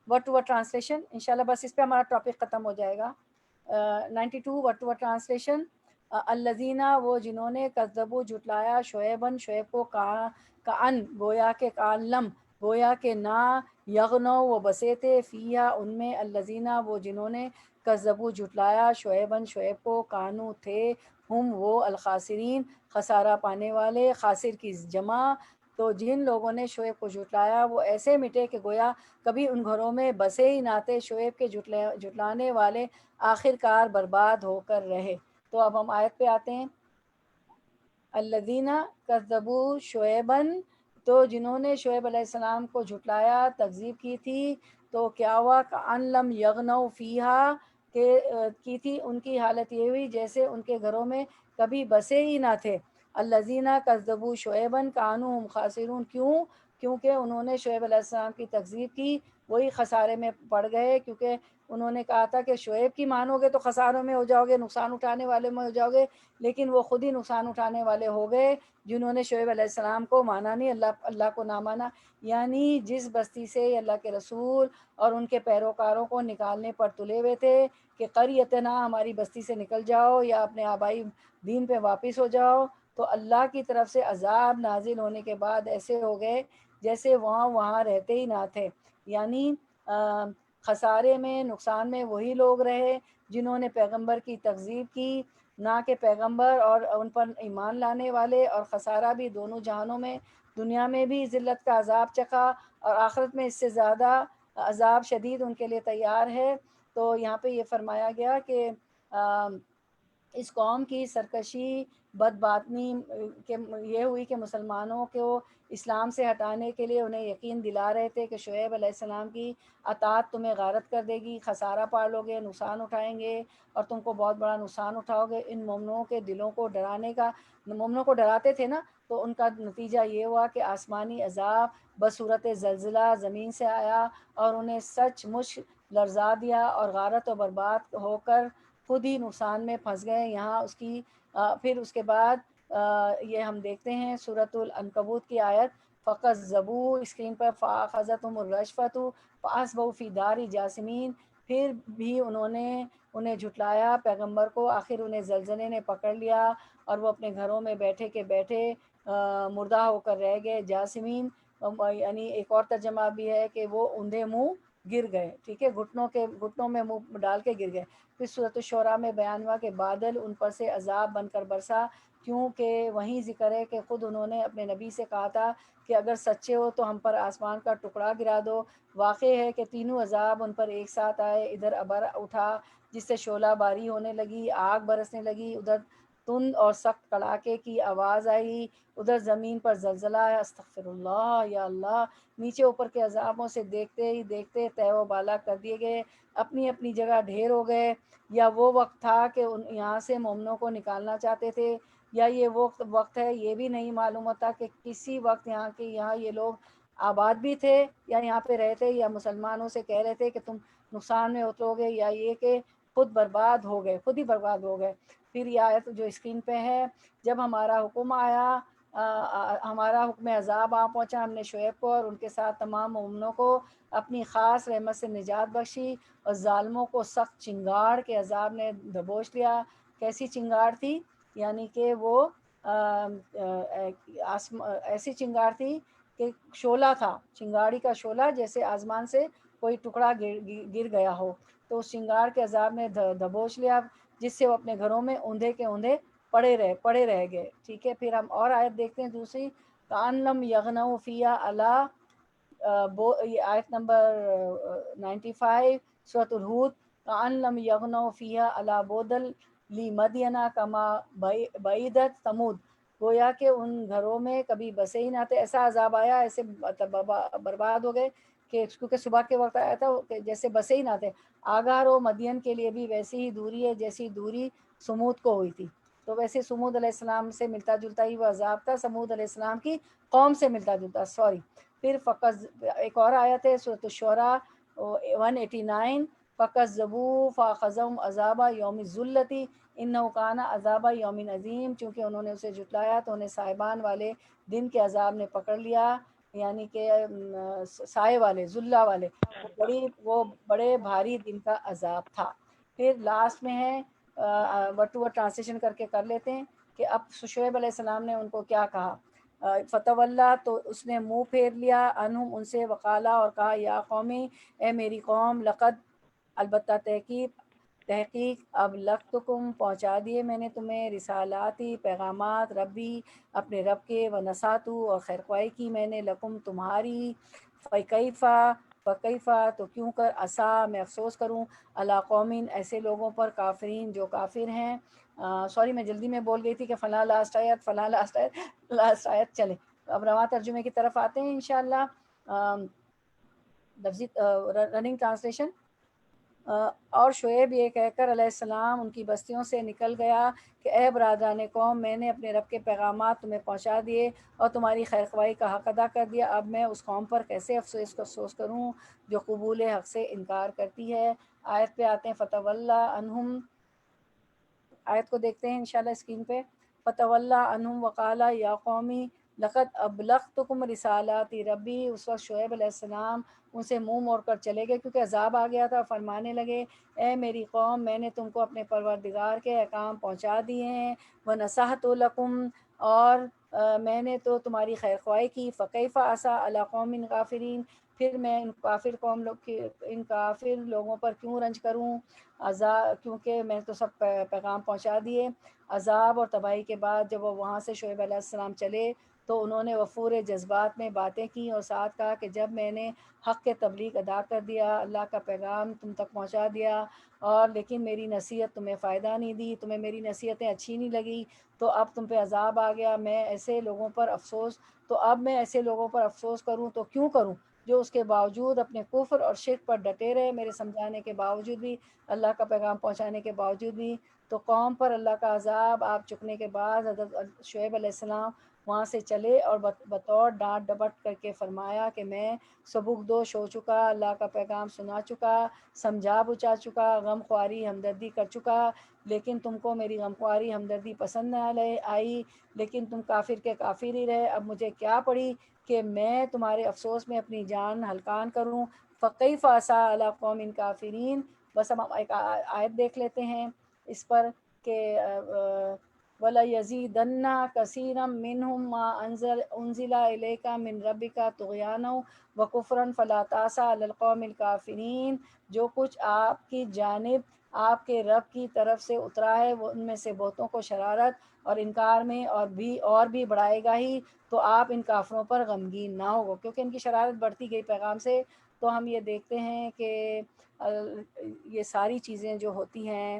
ورڈ ٹو ورڈ ٹرانسلیشن انشاءاللہ، بس اس پہ ہمارا ٹاپک ختم ہو جائے گا۔ 92 ورڈ ٹو ورڈ ٹرانسلیشن، الذین، وہ جنہوں نے، کذبوا جھٹلایا، شعیباً، شعیب کو، کأن، گویا کہ کالم، گویا کہ نہ، یغنو، وہ بسے تھے، فیہا، ان میں، الذین، وہ جنہوں نے، کذبوا جھٹلایا، شعیباً، شعیب کو، کانو، تھے، ہم، وہ، الخاسرین، خسارہ پانے والے، خاسر کی جمع، تو جن لوگوں نے شعیب کو جھٹلایا وہ ایسے مٹے کہ گویا کبھی ان گھروں میں بسے ہی نہ تھے، شعیب کے جھٹلانے والے آخر کار برباد ہو کر رہے۔ تو اب ہم آیت پہ آتے ہیں، الذین کذبوا شعیباً، تو جنہوں نے شعیب علیہ السلام کو جھٹلایا، تکذیب کی تھی، تو کیا ہوا، کأن لم یغنوا فیہا، کہ کی تھی ان کی حالت یہ ہوئی جیسے ان کے گھروں میں کبھی بسے ہی نہ تھے۔ الذین کذبوا شعیباً کانوا هم خاسرون، کیونکہ انہوں نے شعیب علیہ السلام کی تکذیب کی، وہی خسارے میں پڑ گئے، کیونکہ انہوں نے کہا تھا کہ شعیب کی مانو گے تو خساروں میں ہو جاؤ گے، نقصان اٹھانے والے میں ہو جاؤ گے، لیکن وہ خود ہی نقصان اٹھانے والے ہو گئے جنہوں نے شعیب علیہ السلام کو مانا نہیں، اللہ کو نہ مانا۔ یعنی جس بستی سے اللہ کے رسول اور ان کے پیروکاروں کو نکالنے پر تلے ہوئے تھے کہ قریتنا، ہماری بستی سے نکل جاؤ یا اپنے آبائی دین پہ واپس ہو جاؤ، تو اللہ کی طرف سے عذاب نازل ہونے کے بعد ایسے ہو گئے جیسے وہاں رہتے ہی نہ تھے۔ یعنی خسارے میں، نقصان میں وہی لوگ رہے جنہوں نے پیغمبر کی تکذیب کی، نہ کہ پیغمبر اور ان پر ایمان لانے والے، اور خسارہ بھی دونوں جہانوں میں، دنیا میں بھی ذلت کا عذاب چکھا اور آخرت میں اس سے زیادہ عذاب شدید ان کے لیے تیار ہے۔ تو یہاں پہ یہ فرمایا گیا کہ اس قوم کی سرکشی، بدباطنی کہ یہ ہوئی کہ مسلمانوں کو اسلام سے ہٹانے کے لیے انہیں یقین دلا رہے تھے کہ شعیب علیہ السلام کی اطاعت تمہیں غارت کر دے گی، خسارہ پا لو گے، نقصان اٹھائیں گے اور تم کو بہت بڑا نقصان اٹھاؤ گے۔ ان مومنوں کے دلوں کو ڈرانے کا، مومنوں کو ڈراتے تھے نا، تو ان کا نتیجہ یہ ہوا کہ آسمانی عذاب بصورت زلزلہ زمین سے آیا اور انہیں سچ مچ لرزا دیا، اور غارت و برباد ہو کر خود ہی نقصان میں پھنس گئے۔ یہاں اس کی پھر اس کے بعد یہ ہم دیکھتے ہیں سورۃ العنکبوت کی آیت، فَكَذَّبُوا، اسکرین پر، فَأَخَذَتْهُمُ الرَّجْفَةُ فَأَصْبَحُوا فِي دَارِ جَاثِمِينَ، پھر بھی انہوں نے انہیں جھٹلایا پیغمبر کو، آخر انہیں زلزلے نے پکڑ لیا اور وہ اپنے گھروں میں بیٹھے کے بیٹھے مردہ ہو کر رہ گئے، جاسمین، یعنی ایک اور ترجمہ بھی ہے کہ وہ اوندے منہ گر گئے، ٹھیک ہے، گھٹنوں میں منہ ڈال کے گر گئے۔ پھر سورۃ الشعراء میں بیان ہوا کہ بادل ان پر سے عذاب بن کر برسا، کیونکہ وہیں ذکر ہے کہ خود انہوں نے اپنے نبی سے کہا تھا کہ اگر سچے ہو تو ہم پر آسمان کا ٹکڑا گرا دو۔ واقع ہے کہ تینوں عذاب ان پر ایک ساتھ آئے، ادھر ابر اٹھا جس سے شعلہ باری ہونے لگی، آگ برسنے لگی، ادھر تند اور سخت کڑاکے کی آواز آئی، ادھر زمین پر زلزلہ آیا، استغفر اللہ، یا اللہ، نیچے اوپر کے عذابوں سے دیکھتے ہی دیکھتے تہ و بالا کر دیے گئے، اپنی اپنی جگہ ڈھیر ہو گئے۔ یا وہ وقت تھا کہ یہاں سے مومنوں کو نکالنا چاہتے تھے، یا یہ وقت ہے، یہ بھی نہیں معلوم ہوتا کہ کسی وقت یہاں یہ لوگ آباد بھی تھے یا یہاں پہ رہتے، یا مسلمانوں سے کہہ رہے تھے کہ تم نقصان میں اترو گے، یا یہ کہ خود برباد ہو گئے، خود ہی برباد ہو گئے۔ پھر یہ آیت جو اسکرین پہ ہے، جب ہمارا حکم آیا، ہمارا حکم عذاب آ پہنچا، ہم نے شعیب کو اور ان کے ساتھ تمام مومنوں کو اپنی خاص رحمت سے نجات بخشی، اور ظالموں کو سخت چنگاڑ کے عذاب نے دبوچ لیا۔ کیسی چنگار تھی؟ یعنی کہ وہ ایسی چنگار تھی کہ شعلہ تھا، چنگاری کا شعلہ، جیسے آسمان سے کوئی ٹکڑا گر گیا ہو، تو اس چنگار کے عذاب نے دبوچ لیا، جس سے وہ اپنے گھروں میں اوندھے کے اوندھے پڑے رہ گئے. ٹھیک ہے، پھر ہم اور آیت دیکھتے ہیں دوسری، کان لم یغنوا فیہا الا، یہ آیت نمبر 95 سورۃ الہود، کان لم یغنوا فیہا الا بودل لی مدینہ کما بعیدت ثمود، گویا کہ ان گھروں میں کبھی بسے ہی نہ تھے، ایسا عذاب آیا، ایسے برباد ہو گئے کہ کیونکہ صبح کے وقت آیا تھا کہ جیسے بسے ہی نہ تھے. آگار و مدین کے لیے بھی ویسی ہی دوری ہے جیسی دوری سمود کو ہوئی تھی. تو ویسے سمود علیہ السلام سے ملتا جلتا ہی وہ عذاب تھا، سمود علیہ السلام کی قوم سے ملتا جلتا، سوری. پھر ایک اور آیت ہے سورۃ الشعراء 189، فَكَذَّبُوا فَأَخَذَهُمْ عَذَابَ يَوْمِ الذُّلَّةِ إِنَّهُ كَانَ عَذَابَ يَوْمٍ عَظِيمٍ، چونکہ انہوں نے اسے جھٹلایا تو انہیں سائبان والے دن کے عذاب نے پکڑ لیا، یعنی کہ سائے والے، ذلہ والے، وہ بڑے بھاری دن کا عذاب تھا. پھر لاسٹ میں ہے ورڈ ٹو ورڈ ٹرانسلیشن کر کے کر لیتے ہیں کہ اب شعیب علیہ السلام نے ان کو کیا کہا. فتولا، تو اس نے منہ پھیر لیا، عنہم، ان سے، وقالا، اور کہا، یا قومی، اے میری قوم، لقد، البتہ تحقیق، ابلغتکم، پہنچا دیے میں نے تمہیں، رسالاتی، پیغامات، ربی، اپنے رب کے، ونصاتو، اور خیر خواہی کی میں نے، لکم، تمہاری، فکیفا، تو کیوں کر، عسا، میں افسوس کروں، علی قومین، ایسے لوگوں پر، کافرین، جو کافر ہیں. سوری میں جلدی میں بول گئی تھی کہ فلاں لاسٹ آیت، فلاں لاسٹ آیت. چلیں اب رواں ترجمے کی طرف آتے ہیں انشاءاللہ. لفظی رننگ ٹرانسلیشن. اور شعیب یہ کہہ کر علیہ السلام ان کی بستیوں سے نکل گیا کہ اے برادران قوم، میں نے اپنے رب کے پیغامات تمہیں پہنچا دیے اور تمہاری خیر خواہی کا حق ادا کر دیا، اب میں اس قوم پر کیسے افسوس کروں جو قبول حق سے انکار کرتی ہے. آیت پہ آتے ہیں، فتولا عنہم، آیت کو دیکھتے ہیں انشاءاللہ اسکرین پہ. فتولا عنہم وقالا یا قومی لقد ابلغتکم رسالات ربی، اس وقت شعیب علیہ السلام ان سے منہ موڑ کر چلے گئے کیونکہ عذاب آ گیا تھا. فرمانے لگے، اے میری قوم، میں نے تم کو اپنے پروردگار کے احکام پہنچا دیے ہیں، ونصحت لکم، اور میں نے تو تمہاری خیر خواہی کی، فکیف عصا علی قوم کافرین، پھر میں ان کافر لوگوں پر کیوں رنج کروں، کیونکہ میں تو سب پیغام پہنچا دیے. عذاب اور تباہی کے بعد جب وہ وہاں سے شعیب علیہ السلام چلے تو انہوں نے وفور جذبات میں باتیں کی اور ساتھ کہا کہ جب میں نے حق کے تبلیغ ادا کر دیا، اللہ کا پیغام تم تک پہنچا دیا، اور لیکن میری نصیحت تمہیں فائدہ نہیں دی، تمہیں میری نصیحتیں اچھی نہیں لگی، تو اب تم پہ عذاب آ گیا. میں ایسے لوگوں پر افسوس کروں تو کیوں کروں جو اس کے باوجود اپنے کفر اور شرک پر ڈٹے رہے، میرے سمجھانے کے باوجود بھی، اللہ کا پیغام پہنچانے کے باوجود بھی. تو قوم پر اللہ کا عذاب آپ چکنے کے بعد حضرت شعیب علیہ السلام وہاں سے چلے اور بطور ڈانٹ ڈپٹ کر کے فرمایا کہ میں سبکدوش ہو چکا، اللہ کا پیغام سنا چکا، سمجھا بچا چکا، غم خواری ہمدردی کر چکا، لیکن تم کو میری غم خواری ہمدردی پسند نہ آئی، لیکن تم کافر کے کافر ہی رہے. اب مجھے کیا پڑی کہ میں تمہارے افسوس میں اپنی جان ہلکان کروں. فکیف عصا علی قوم کافرین. بس ہم ایک آیت دیکھ لیتے ہیں اس پر کہ وَلَيَزِيدَنَّ كَثِيرًا مِّنْهُمْ مَا أُنزِلَ إِلَيْكَ مِن رَبِّكَ طُغْيَانًا وَكُفْرًا فَلَا تَأْسَ عَلَى الْقَوْمِ الْكَافِرِينَ. جو کچھ آپ کی جانب آپ کے رب کی طرف سے اترا ہے وہ ان میں سے بہتوں کو شرارت اور انکار میں اور بھی بڑھائے گا ہی، تو آپ ان کافروں پر غمگین نہ ہو، کیونکہ ان کی شرارت بڑھتی گئی پیغام سے. تو ہم یہ دیکھتے ہیں کہ یہ ساری چیزیں جو ہوتی ہیں،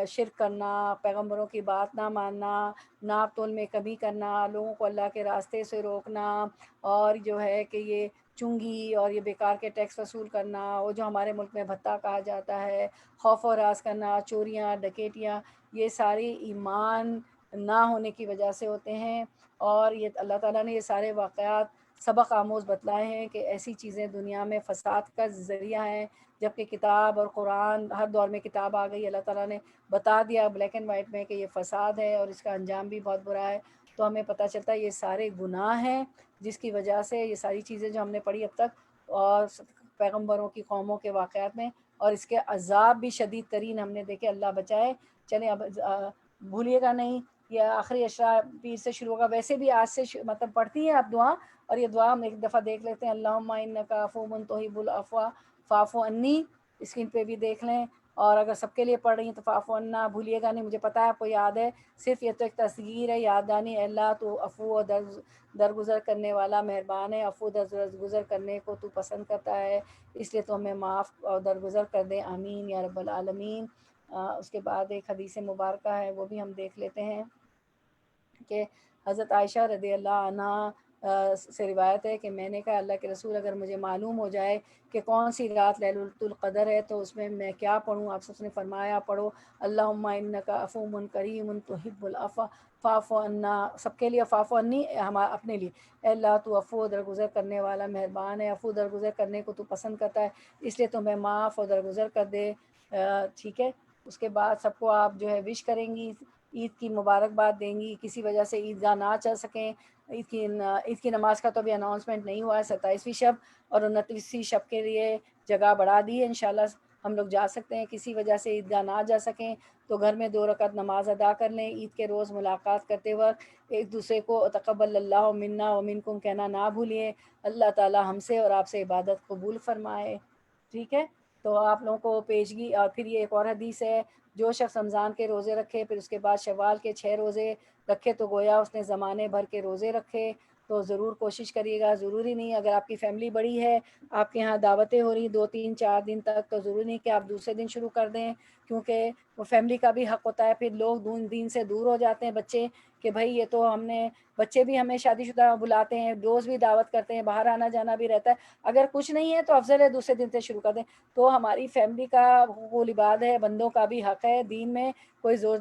شرک کرنا، پیغمبروں کی بات نہ ماننا، ناپ تول میں کمی کرنا، لوگوں کو اللہ کے راستے سے روکنا، اور جو ہے کہ یہ چنگی اور یہ بیکار کے ٹیکس وصول کرنا، وہ جو ہمارے ملک میں بھتہ کہا جاتا ہے، خوف و ہراس کرنا، چوریاں، ڈکیتیاں، یہ ساری ایمان نہ ہونے کی وجہ سے ہوتے ہیں. اور یہ اللہ تعالیٰ نے یہ سارے واقعات سبق آموز بتلائے ہیں کہ ایسی چیزیں دنیا میں فساد کا ذریعہ ہیں، جبکہ کتاب اور قرآن ہر دور میں کتاب آ گئی، اللہ تعالیٰ نے بتا دیا بلیک اینڈ وائٹ میں کہ یہ فساد ہے اور اس کا انجام بھی بہت برا ہے. تو ہمیں پتہ چلتا ہے یہ سارے گناہ ہیں جس کی وجہ سے یہ ساری چیزیں جو ہم نے پڑھی اب تک اور پیغمبروں کی قوموں کے واقعات میں اور اس کے عذاب بھی شدید ترین ہم نے دیکھے، اللہ بچائے۔ چلیں اب بھولیے گا نہیں، یہ آخری عشرہ پیر سے شروع ہوگا، ویسے بھی آج سے مطلب پڑھتی ہیں آپ دعا، اور یہ دعا ہم ایک دفعہ دیکھ لیتے ہیں، اللہم انک عفو تحب العفو فاعف عنی، اسکرین پہ بھی دیکھ لیں، اور اگر سب کے لیے پڑھ رہی ہیں تو فاعف عنا، بھولیے گا نہیں، مجھے پتہ ہے آپ کو یاد ہے، صرف یہ تو ایک تصغیر ہے، یاد دانی، اللہ تو عفو و درگزر کرنے والا مہربان ہے، عفو درگزر کرنے کو تو پسند کرتا ہے، اس لیے تو ہمیں معاف اور درگزر کر دے، آمین یا رب العالمین۔ اس کے بعد ایک حدیث مبارکہ ہے، وہ بھی ہم دیکھ لیتے ہیں کہ حضرت عائشہ رضی اللہ عنہ سے روایت ہے کہ میں نے کہا اللہ کے رسول اگر مجھے معلوم ہو جائے کہ کون سی رات لیلۃ القدر ہے تو اس میں کیا پڑھوں، آپ سب نے فرمایا پڑھو اللہم انک عفو کریم تحب العفو فاعف عنا، سب کے لیے فاعف عنی، اپنے لیے، اے اللہ تو عفو درگزر کرنے والا مہربان ہے، عفو درگزر کرنے کو تو پسند کرتا ہے، اس لیے تو میں معاف اور درگزر کر دے۔ ٹھیک ہے، اس کے بعد سب کو آپ جو ہے وش کریں گی، عید کی مبارکباد دیں گی، کسی وجہ سے عیدگاہ نہ چل سکیں، عید کی نماز کا تو ابھی اناؤنسمنٹ نہیں ہوا ہے، 27ویں شب اور 29ویں شب کے لیے جگہ بڑھا دی ہے، انشاءاللہ ہم لوگ جا سکتے ہیں، کسی وجہ سے عیدگاہ نہ جا سکیں تو گھر میں 2 رکعت نماز ادا کر لیں، عید کے روز ملاقات کرتے وقت ایک دوسرے کو تقبل اللہ منا و منکم کہنا نہ بھولیے، اللہ تعالی ہم سے اور آپ سے عبادت قبول فرمائے۔ ٹھیک ہے، تو آپ لوگوں کو پیشگی، اور پھر یہ ایک اور حدیث ہے، جو شخص رمضان کے روزے رکھے پھر اس کے بعد شوال کے 6 روزے رکھے تو گویا اس نے زمانے بھر کے روزے رکھے، تو ضرور کوشش کریے گا، ضروری نہیں اگر آپ کی فیملی بڑی ہے، آپ کے ہاں دعوتیں ہو رہی 2 3 4 دن تک، تو ضروری نہیں کہ آپ دوسرے دن شروع کر دیں، کیونکہ وہ فیملی کا بھی حق ہوتا ہے، پھر لوگ دین سے دور ہو جاتے ہیں بچے، کہ بھائی یہ تو ہم نے، بچے بھی ہمیں شادی شدہ بلاتے ہیں، دوست بھی دعوت کرتے ہیں، باہر آنا جانا بھی رہتا ہے، اگر کچھ نہیں ہے تو افضل ہے دوسرے دن سے شروع کر دیں، تو ہماری فیملی کا حقوق العباد ہے، بندوں کا بھی حق ہے، دین میں کوئی زور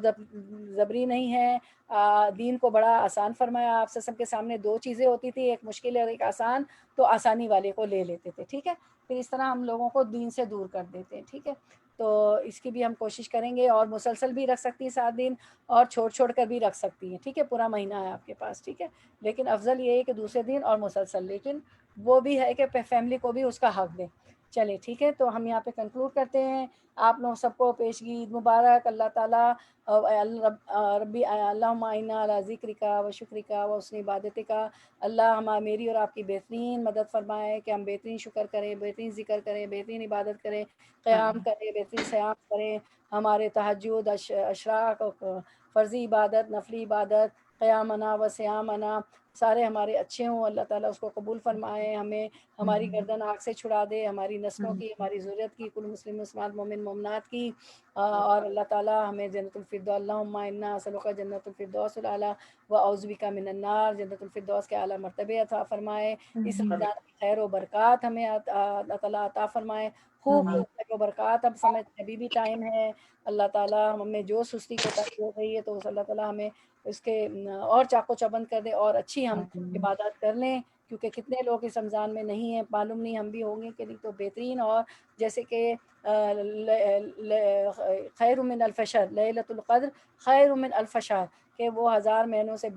زبری نہیں ہے، دین کو بڑا آسان فرمایا، آپ سب کے سامنے 2 چیزیں ہوتی تھی، ایک مشکل اور ایک آسان، تو آسانی والے کو لے لیتے تھے، ٹھیک ہے، پھر اس طرح ہم لوگوں کو دین سے دور کر دیتے ہیں، ٹھیک ہے، تو اس کی بھی ہم کوشش کریں گے، اور مسلسل بھی رکھ سکتی ہیں 7 دن، اور چھوڑ چھوڑ کر بھی رکھ سکتی ہیں، ٹھیک ہے، پورا مہینہ ہے آپ کے پاس، ٹھیک ہے، لیکن افضل یہ ہے کہ دوسرے دن اور مسلسل، لیکن وہ بھی ہے کہ فیملی کو بھی اس کا حق دیں۔ چلے ٹھیک ہے، تو ہم یہاں پہ کنکلوڈ کرتے ہیں، آپ لوگ سب کو پیشگی عید مبارک، اللہ تعالیٰ ربی اللہم اعنا علی ذکرک و شکرک و حسن عبادتک، اللہ میری اور آپ کی بہترین مدد فرمائے کہ ہم بہترین شکر کریں، بہترین ذکر کریں، بہترین عبادت کریں، قیام کریں، بہترین سیام کریں، ہمارے تہجد، اشراق، فرضی عبادت، نفلی عبادت، قیامنا و سیامنا سارے ہمارے اچھے ہوں، اللہ تعالیٰ اس کو قبول فرمائے، ہمیں ہماری گردن آگ سے چھڑا دے، ہماری نسلوں کی، ہماری ذریت کی، کل مسلم مسلمات مومن مومنات کی، اور اللہ تعالیٰ ہمیں جنت الفردوس، اللہم انا نسألک جنت الفردوس الاعلیٰ و اعوذ بک من النار، جنت الفردوس کے اعلیٰ مرتبے عطا فرمائے، اس رمضان کی خیر و برکات ہمیں اللہ تعالیٰ عطا فرمائے، خوب خیر و برکات، اب سمجھ ابھی بھی ٹائم ہے، اللہ تعالیٰ ہمیں جو سستی کوتاہی ہو گئی ہے تو اللہ تعالیٰ ہمیں اس کے اور چاقو چبند کر دے، اور اچھی ہم عبادات کر لیں، کیونکہ کتنے لوگ اس رمضان میں نہیں ہیں، معلوم نہیں ہم بھی ہوں گے کہ نہیں، تو بہترین، اور جیسے کہ خیر من الف شہر، لیلۃ القدر خیر من الف شہر، کہ وہ 1000 مہینوں سے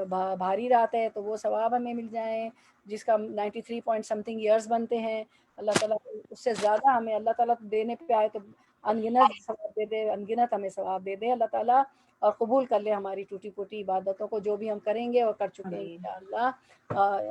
بھاری رات ہے، تو وہ ثواب ہمیں مل جائیں جس کا 93 پوائنٹ سمتھنگ ایئرز بنتے ہیں، اللہ تعالیٰ اس سے زیادہ ہمیں، اللہ تعالیٰ دینے پہ آئے تو انگنت ثواب دے دے، انگنت ہمیں ثواب دے دے اللہ تعالیٰ، اور قبول کر لے ہماری ٹوٹی پھوٹی عبادتوں کو، جو بھی ہم کریں گے اور کر چکے ہیں انشاءاللہ،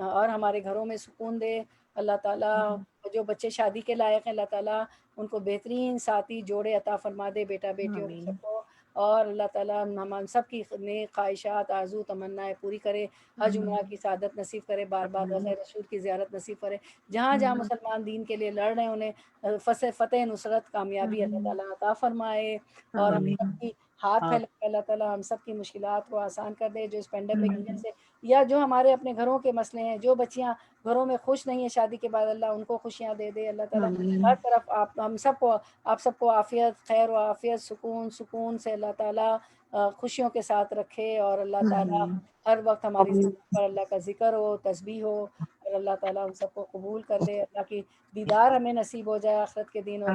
اور ہمارے گھروں میں سکون دے اللہ تعالیٰ، جو بچے شادی کے لائق ہیں اللہ تعالیٰ ان کو بہترین ساتھی جوڑے عطا فرما دے، بیٹا بیٹیوں کو سب کو، اور اللہ تعالیٰ ہم سب کی نیک خواہشات، آرزو تمنائیں پوری کرے، حج عمرہ کی سعادت نصیب کرے، بار بار روضہ رسول کی زیارت نصیب کرے، جہاں جہاں مسلمان دین کے لیے لڑ رہے ہیں انہیں فتح، نصرت، کامیابی اللہ تعالیٰ عطا فرمائے، اور ہم سب کی ہاتھ پھیلا کے اللہ تعالیٰ ہم سب کی مشکلات کو آسان کر دے، جو اس پینڈیمک کی وجہ سے، یا جو ہمارے اپنے گھروں کے مسئلے ہیں، جو بچیاں گھروں میں خوش نہیں ہیں شادی کے بعد، اللہ ان کو خوشیاں دے دے، اللہ تعالیٰ ہر طرف آپ سب کو عافیت، خیر و عافیت، سکون سے اللہ تعالیٰ خوشیوں کے ساتھ رکھے، اور اللہ تعالیٰ ہر وقت ہماری زندگی پر اللہ کا ذکر ہو، تسبیح ہو، اور اللہ تعالیٰ ہم سب کو قبول کر لے، اللہ کی دیدار ہمیں نصیب ہو جائے آخرت کے دن، اور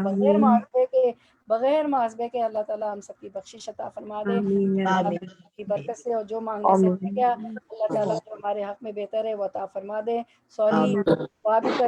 بغیر محاسبے کے اللہ تعالیٰ ہم سب کی بخشش عطا فرما دے کی برکت سے، اور جو مانگنے سے رہ گیا اللہ تعالیٰ جو ہمارے حق میں بہتر ہے وہ عطا فرما دے۔ سوری، دعا بھی کر